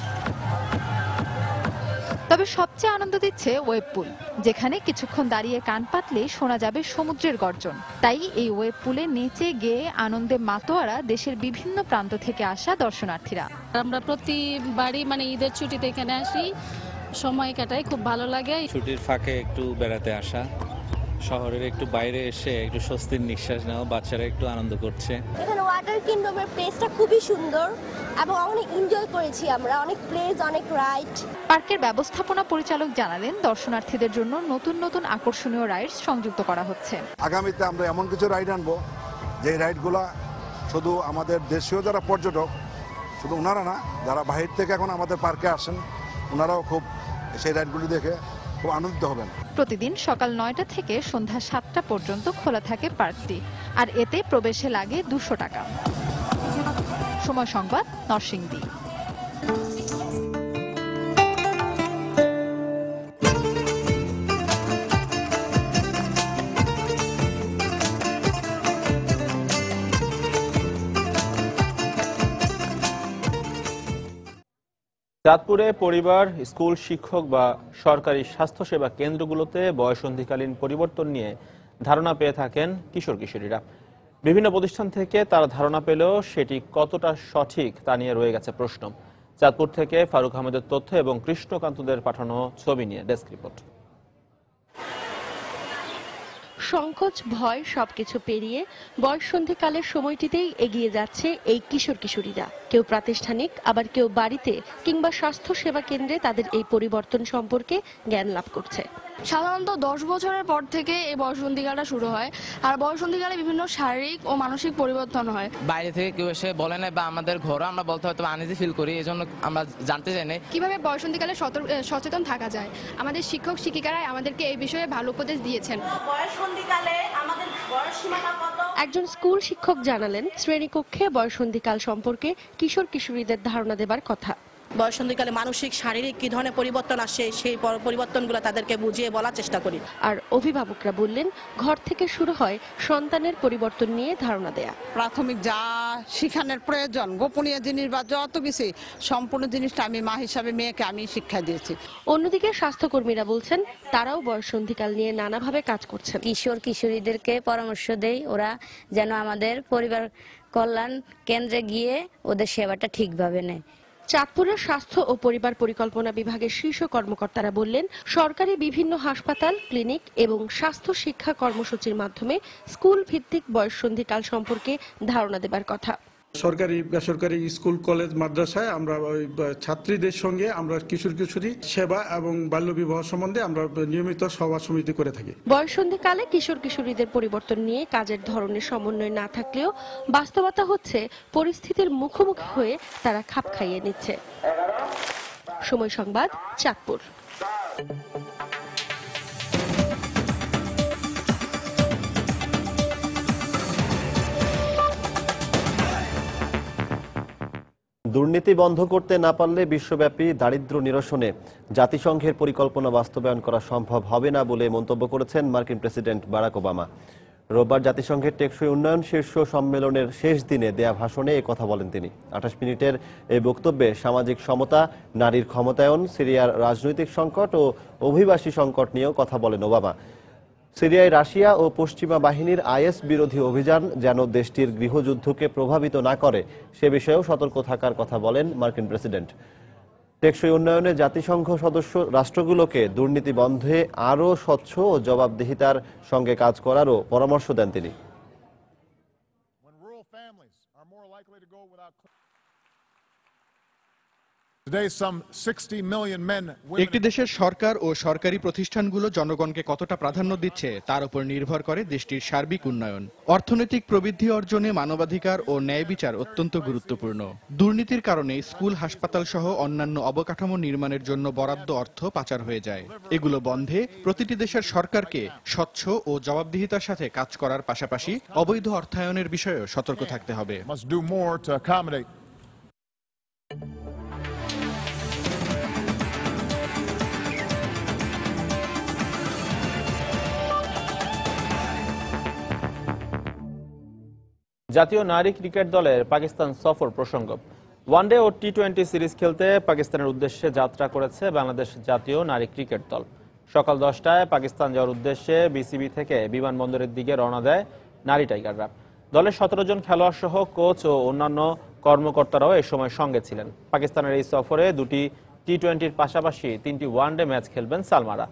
তবে সবচেয়ে আনন্দ দিচ্ছে ওয়েব পুল, যেখানে কিছুক্ষণ দাঁড়িয়ে কান পাতলেই শোনা যাবে সমুদ্রের গর্জন। তাই এই ওয়েব পুলে নেচে গেয়ে আনন্দে মাতোয়ারা দেশের বিভিন্ন প্রান্ত থেকে আসা দর্শনার্থীরা। আমরা প্রতিবারই ঈদের ছুটিতে এখানে আসি, সময় কাটাই, খুব ভালো লাগে। ছুটির ফাঁকে একটু বেড়াতে আসা, শহরের একটু বাইরে এসে একটু স্বস্তির নিঃশ্বাস নেওয়া, বাচ্চারা একটু আনন্দ করছে। এখানে ওয়াটার কিংডমের প্লেসটা খুবই সুন্দর এবং অনেক এনজয় করেছি আমরা, অনেক প্লেস, অনেক রাইড। পার্কের ব্যবস্থাপনা পরিচালক জানালেন, দর্শনার্থীদের জন্য নতুন নতুন আকর্ষণীয় রাইডস সংযুক্ত করা হচ্ছে। আগামীতে আমরা এমন কিছু রাইড আনবো যে রাইডগুলা শুধু আমাদের দেশীয় যারা পর্যটক, শুধু ওনারা না, যারা বাহির থেকে এখন আমাদের পার্কে আসেন ওনারাও খুব সেই রাইডগুলি দেখে খুব আনন্দিত হবেন। প্রতিদিন সকাল 9টা থেকে সন্ধ্যা 7টা পর্যন্ত খোলা থাকে পার্কটি, আর এতে প্রবেশে লাগে 200 টাকা। সময় সংবাদ, নরসিংদী। চাঁদপুরে পরিবার, স্কুল, শিক্ষক বা সরকারি স্বাস্থ্যসেবা কেন্দ্রগুলোতে বয়সন্ধিকালীন পরিবর্তন নিয়ে ধারণা পেয়ে থাকেন কিশোর কিশোরীরা। বিভিন্ন প্রতিষ্ঠান থেকে তারা ধারণা পেলেও সেটি কতটা সঠিক তা নিয়ে রয়ে গেছে প্রশ্ন। চাঁদপুর থেকে ফারুক আহমেদের তথ্য এবং কৃষ্ণকান্তদের পাঠানো ছবি নিয়ে ডেস্ক রিপোর্ট। সংকোচ ভয় সবকিছু পেরিয়ে বয়ঃসন্ধিকালের সময়টিতেই এগিয়ে যাচ্ছে এই কিশোর কিশোরীরা। কেউ প্রাতিষ্ঠানিক, আবার কেউ বাড়িতে কিংবা স্বাস্থ্য সেবা কেন্দ্রে তাদের এই পরিবর্তন সম্পর্কে জ্ঞান লাভ করছে। সাধারণত 10 বছরের পর থেকে এই বয়ঃসন্ধিকালটা শুরু হয়, আর বয়ঃসন্ধিকালে বিভিন্ন শারীরিক ও মানসিক পরিবর্তন হয়। বাইরে থেকে কেউ এসে বলে না বা আমাদের ঘরে আমরা বলতে হয়তো আনইজি ফিল করি, এজন্য আমরা জানতে চাই না কিভাবে বয়ঃসন্ধিকালে সচেতন থাকা যায়। আমাদের শিক্ষক শিক্ষিকারাই আমাদেরকে এই বিষয়ে ভালো উপদেশ দিয়েছেন। বয়ঃসন্ধিকালে আমাদের বয়সসীমাটা কত? একজন স্কুল শিক্ষক জানালেন, শ্রেণীকক্ষে বয়ঃসন্ধিকাল সম্পর্কে কিশোর কিশোরীদের ধারণা দেবার কথা। বয়ঃসন্ধিকালে মানসিক শারীরিক কি ধরনের পরিবর্তন আসে সেই পরিবর্তনগুলো তাদেরকে বুঝিয়ে বলার চেষ্টা করি। আর অভিভাবকরা বললেন, ঘর থেকে শুরু হয় সন্তানের পরিবর্তন নিয়ে ধারণা দেয়া। প্রাথমিক যা শিখানোর প্রয়োজন, গোপনীয় জিনিস বা যত কিছু সম্পূর্ণ জিনিসটা আমি মা হিসাবে মেয়েকে আমি শিক্ষা দিয়েছি। অন্যদিকে স্বাস্থ্যকর্মীরা বলছেন, তারাও বয়ঃসন্ধিকাল নিয়ে নানাভাবে কাজ করছেন। কিশোর কিশোরীদেরকে পরামর্শ দেই ওরা যেন আমাদের পরিবার কল্যাণ কেন্দ্রে গিয়ে ওদের সেবাটা ঠিকভাবে নেয়। চাঁদপুরের স্বাস্থ্য ও পরিবার পরিকল্পনা বিভাগের শীর্ষ কর্মকর্তারা বললেন, সরকারি বিভিন্ন হাসপাতাল, ক্লিনিক এবং স্বাস্থ্য শিক্ষা কর্মসূচির মাধ্যমে স্কুল ভিত্তিক বয়ঃসন্ধিকাল সম্পর্কে ধারণা দেবার কথা। সরকারি বেসরকারি স্কুল কলেজ মাদ্রাসায় আমরা ছাত্রীদের সঙ্গে আমরা কিশোর কিশোরী সেবা এবং বাল্যবিবাহ সম্বন্ধে আমরা নিয়মিত সভা সমিতি করে থাকি। বয়ঃসন্ধিকালে কিশোর কিশোরীদের পরিবর্তন নিয়ে কাজের ধরনের সমন্বয় না থাকলেও বাস্তবতা হচ্ছে পরিস্থিতির মুখোমুখি হয়ে তারা খাপ খাইয়ে নিচ্ছে। সময় সংবাদ, চাঁদপুর। দুর্নীতি বন্ধ করতে না পারলে বিশ্বব্যাপী দারিদ্র্য নিরসনে জাতিসংঘের পরিকল্পনা বাস্তবায়ন করা সম্ভব হবে না বলে মন্তব্য করেছেন মার্কিন প্রেসিডেন্ট বারাক ওবামা। রোববার জাতিসংঘের টেকসই উন্নয়ন শীর্ষ সম্মেলনের শেষ দিনে দেয়া ভাষণে এই কথা বলেন তিনি। 28 মিনিটের এই বক্তব্যে সামাজিক সমতা, নারীর ক্ষমতায়ন, সিরিয়ার রাজনৈতিক সংকট ও অভিবাসী সংকট নিয়েও কথা বলেন ওবামা। সিরিয়ায় রাশিয়া ও পশ্চিমা বাহিনীর আইএস বিরোধী অভিযান যেন দেশটির গৃহযুদ্ধকে প্রভাবিত না করে সে বিষয়েও সতর্ক থাকার কথা বলেন মার্কিন প্রেসিডেন্ট। টেকসই উন্নয়নে জাতিসংঘ সদস্য রাষ্ট্রগুলোকে দুর্নীতি বন্ধে আরও স্বচ্ছ ও জবাবদিহিতার সঙ্গে কাজ করারও পরামর্শ দেন তিনি। একটি দেশের সরকার ও সরকারি প্রতিষ্ঠানগুলো জনগণকে কতটা প্রাধান্য দিচ্ছে তার উপর নির্ভর করে দেশটির সার্বিক উন্নয়ন। অর্থনৈতিক প্রবৃদ্ধি অর্জনে মানবাধিকার ও ন্যায় বিচার অত্যন্ত গুরুত্বপূর্ণ। দুর্নীতির কারণে স্কুল, হাসপাতাল সহ অন্যান্য অবকাঠামো নির্মাণের জন্য বরাদ্দ অর্থ পাচার হয়ে যায়। এগুলো বন্ধে প্রতিটি দেশের সরকারকে স্বচ্ছ ও জবাবদিহিতার সাথে কাজ করার পাশাপাশি অবৈধ অর্থায়নের বিষয়েও সতর্ক থাকতে হবে। জাতীয় নারী ক্রিকেট দলের পাকিস্তান সফর প্রসঙ্গ। ওয়ানডে ও টি-20 সিরিজ খেলতে পাকিস্তানের উদ্দেশ্যে যাত্রা করেছে বাংলাদেশ জাতীয় নারী ক্রিকেট দল। সকাল 10টায় পাকিস্তান যাওয়ার উদ্দেশ্যে বিসিবি থেকে বিমানবন্দরের দিকে রওনা দেয় নারী টাইগাররা। দলের 17 জন খেলোয়াড় সহ কোচ ও অন্যান্য কর্মকর্তারাও এই সময় সঙ্গে ছিলেন। পাকিস্তানের এই সফরে 2টি টি-20-র পাশাপাশি 3টি ওয়ানডে ম্যাচ খেলবেন সালমারা।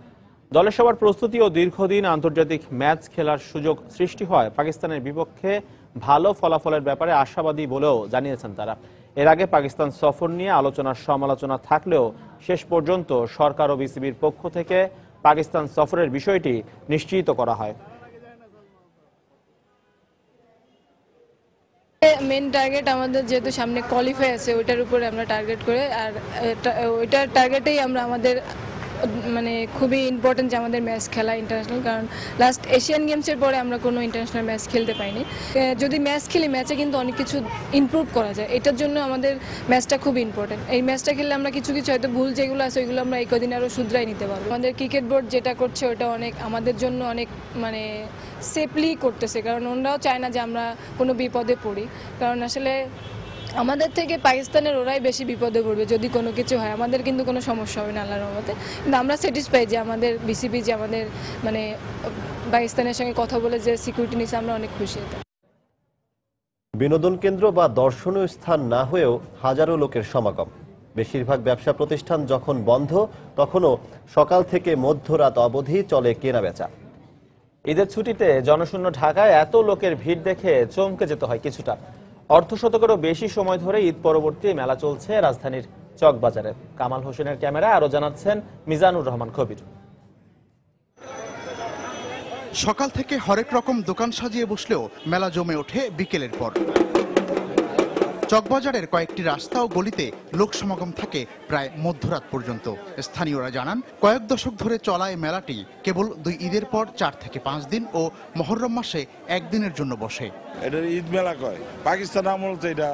দলের সবার প্রস্তুতি ও দীর্ঘদিন আন্তর্জাতিক ম্যাচ খেলার সুযোগ সৃষ্টি হয় পাকিস্তানের বিপক্ষে ভালো ফলাফলের ব্যাপারে আশাবাদী বলেও জানিয়েছেন তারা। এর আগে পাকিস্তান সফর নিয়ে আলোচনার সমালোচনা থাকলেও শেষ পর্যন্ত সরকার ও বিসিবির পক্ষ থেকে পাকিস্তান সফরের বিষয়টি নিশ্চিত করা হয়। মেন টার্গেট আমাদের যেহেতু সামনে কোয়ালিফাই আছে ওইটার উপরে আমরা টার্গেট করে, আর ওইটার টার্গেটেই আমরা আমাদের মানে খুবই ইম্পর্টেন্ট যে আমাদের ম্যাচ খেলা ইন্টারন্যাশনাল, কারণ লাস্ট এশিয়ান গেমসের পরে আমরা কোনো ইন্টারন্যাশনাল ম্যাচ খেলতে পাইনি। যদি ম্যাচ খেলি ম্যাচে কিন্তু অনেক কিছু ইমপ্রুভ করা যায়, এটার জন্য আমাদের ম্যাচটা খুব ইম্পর্টেন্ট। এই ম্যাচটা খেললে আমরা কিছু কিছু হয়তো ভুল যেগুলো আছে ওইগুলো আমরা এই কদিন আরও শুধরাই নিতে পারবো। আমাদের ক্রিকেট বোর্ড যেটা করছে ওটা অনেক আমাদের জন্য অনেক মানে সেফলি করতেছে, কারণ ওনারাও চায় না যে আমরা কোনো বিপদে পড়ি, কারণ আসলে আমাদের থেকে পাকিস্তানের ওরাই বেশি বিপদে পড়বে যদি কোনো কিছু হয়। আমাদের কিন্তু কোনো সমস্যা হবে না আল্লাহর রহমতে, কিন্তু আমরা স্যাটিসফাই যে আমাদের বিসিবি যে আমাদের মানে পাকিস্তানের সঙ্গে কথা বলে যে সিকিউরিটি নিচ্ছে আমরা অনেক খুশি। বিনোদন কেন্দ্র বা দর্শনীয় স্থান না হয়েও হাজারো লোকের সমাগম। বেশিরভাগ ব্যবসা প্রতিষ্ঠান যখন বন্ধ, তখনও সকাল থেকে মধ্যরাত অবধি চলে কেনাবেচা। ঈদের ছুটিতে জনশূন্য ঢাকায় এত লোকের ভিড় দেখে চমকে যেতে হয় কিছুটা। অর্ধশতকেরও বেশি সময় ধরে ঈদ পরবর্তী মেলা চলছে রাজধানীর চকবাজারে। কামাল হোসেনের ক্যামেরায় আরো জানাচ্ছেন মিজানুর রহমান কবির। সকাল থেকে হরেক রকম দোকান সাজিয়ে বসলেও মেলা জমে ওঠে বিকেলের পর। চকবাজারের কয়েকটি রাস্তা ও গলিতে লোক সমাগম থাকে প্রায় মধ্যরাত পর্যন্ত। স্থানীয়রা জানান, কয়েক দশক ধরে চলা এই মেলাটি কেবল 2 ঈদের পর 4 থেকে 5 দিন ও মুহররম মাসে একদিনের জন্য বসে। এটা ঈদ মেলা কয়, পাকিস্তান আমল এটা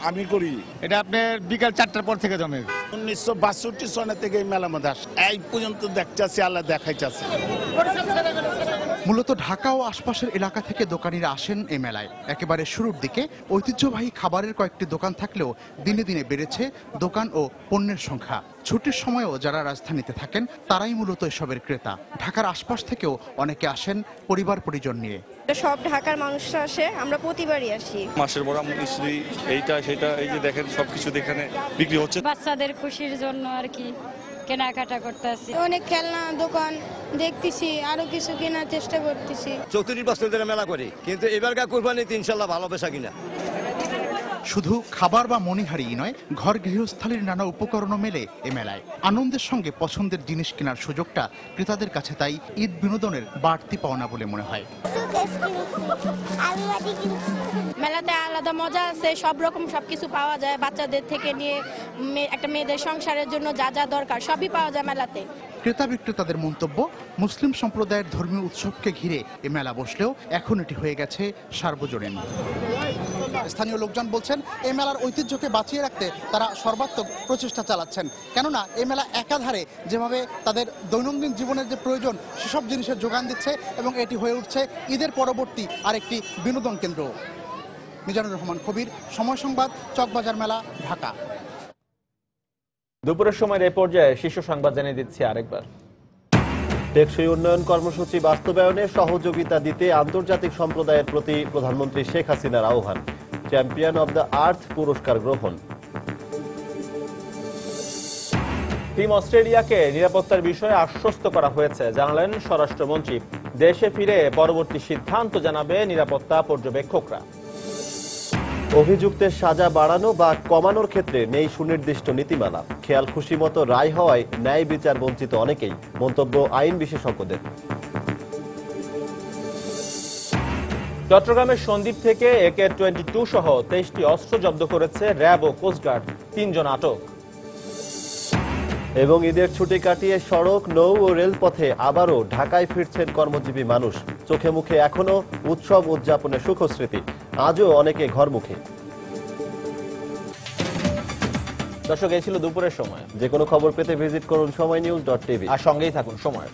আমি করি। এটা আপনার বিকাল 4টার পর থেকে জমে। 1962 সনে থেকে এই মেলা মধ্যে আসে, এই পর্যন্ত দেখতেছি, আল্লাহ দেখাইতেছে। মূলত ঢাকা ও আশপাশের এলাকা থেকে দোকানিরা আসেন এই মেলায়। একেবারে শুরুর দিকে ঐতিহ্যবাহী খাবারের কয়েকটি দোকান থাকলেও দিনে দিনে বেড়েছে দোকান ও পণ্যের সংখ্যা। ছুটির সময়ও যারা রাজধানীতে থাকেন তারাই মূলত এসবের ক্রেতা। ঢাকার আশপাশ থেকেও অনেকে আসেন পরিবার পরিজন নিয়ে। সব ঢাকার মানুষরা আসে, আমরা প্রতিবারই আসি। মাসের বড় মিষ্টি এইটা সেটা, এই যে দেখেন সবকিছু এখানে বিক্রি হচ্ছে। বাচ্চাদের খুশির জন্য আর কি কেনাকাটা করতেছি। অনেক খেলনা দোকান দেখতেছি, আরো কিছু কেনার চেষ্টা করতেছি। 34 বছর ধরে মেলা করি, কিন্তু এবারকার কুরবানিতে ইনশাআল্লাহ ভালো বেচা কিনা। শুধু খাবার বা মণিহারিই নয়, ঘর গৃহস্থালির নানা উপকরণও মেলে এ মেলায়। আনন্দের সঙ্গে পছন্দের জিনিস কেনার সুযোগটা ক্রেতাদের কাছে তাই ঈদ বিনোদনের বাড়তি পাওনা বলে মনে হয়। মেলাতে আলাদা মজা আছে, সব রকম সবকিছু পাওয়া যায়। বাচ্চাদের থেকে নিয়ে একটা মেয়েদের সংসারের জন্য যা যা দরকার সবই পাওয়া যায় মেলাতে। ক্রেতা বিক্রেতাদের মন্তব্য, মুসলিম সম্প্রদায়ের ধর্মীয় উৎসবকে ঘিরে এ মেলা বসলেও এখন এটি হয়ে গেছে সার্বজনীন। স্থানীয় লোকজন বলছেন, এই মেলার ঐতিহ্যকে বাঁচিয়ে রাখতে তারা সর্বাত্মক প্রচেষ্টা চালাচ্ছেন। কেননা এই মেলা একাধারে যেভাবে তাদের দৈনন্দিন জীবনের যে প্রয়োজন সেসব জিনিসের যোগান দিচ্ছে এবং এটি হয়ে উঠছে ঈদের পরবর্তী আরেকটি বিনোদন কেন্দ্র। মিজানুর রহমান কবির, সময় সংবাদ, চকবাজার মেলা, ঢাকা। দুপুরের সময় এই পর্যায়ে শীর্ষ সংবাদ জানিয়ে দিচ্ছি আরেকবার। টেকসই উন্নয়ন কর্মসূচি বাস্তবায়নে সহযোগিতা দিতে আন্তর্জাতিক সম্প্রদায়ের প্রতি প্রধানমন্ত্রী শেখ হাসিনার আহ্বান। চ্যাম্পিয়ন অব দ্য আর্থ পুরস্কার গ্রহণ। টিম অস্ট্রেলিয়াকে নিরাপত্তার বিষয়ে আশ্বস্ত করা হয়েছে, জানালেন স্বরাষ্ট্রমন্ত্রী। দেশে ফিরে পরবর্তী সিদ্ধান্ত জানাবে নিরাপত্তা পর্যবেক্ষকরা। অভিযুক্তের সাজা বাড়ানো বা কমানোর ক্ষেত্রে নেই সুনির্দিষ্ট নীতিমালা। খেয়াল খুশি মতো রায় হওয়ায় ন্যায় বিচার বঞ্চিত অনেকেই, মন্তব্য আইন বিশেষজ্ঞদের। চট্টগ্রামের সন্দ্বীপ থেকে AK-22 সহ 23টি অস্ত্র জব্দ করেছে র্যাব ও কোস্টগার্ড, 3 জন আটক। এবং ঈদের ছুটি কাটিয়ে সড়ক, নৌ ও রেলপথে আবারও ঢাকায় ফিরছেন কর্মজীবী মানুষ। চোখে মুখে এখনো উৎসব উদযাপনের সুখস্মৃতি, আজও অনেকে ঘরমুখী। দর্শক, এই ছিল দুপুরের সময়। যে কোনো খবর পেতে ভিজিট করুন সময়নিউজ.tv আর সঙ্গেই থাকুন সময়।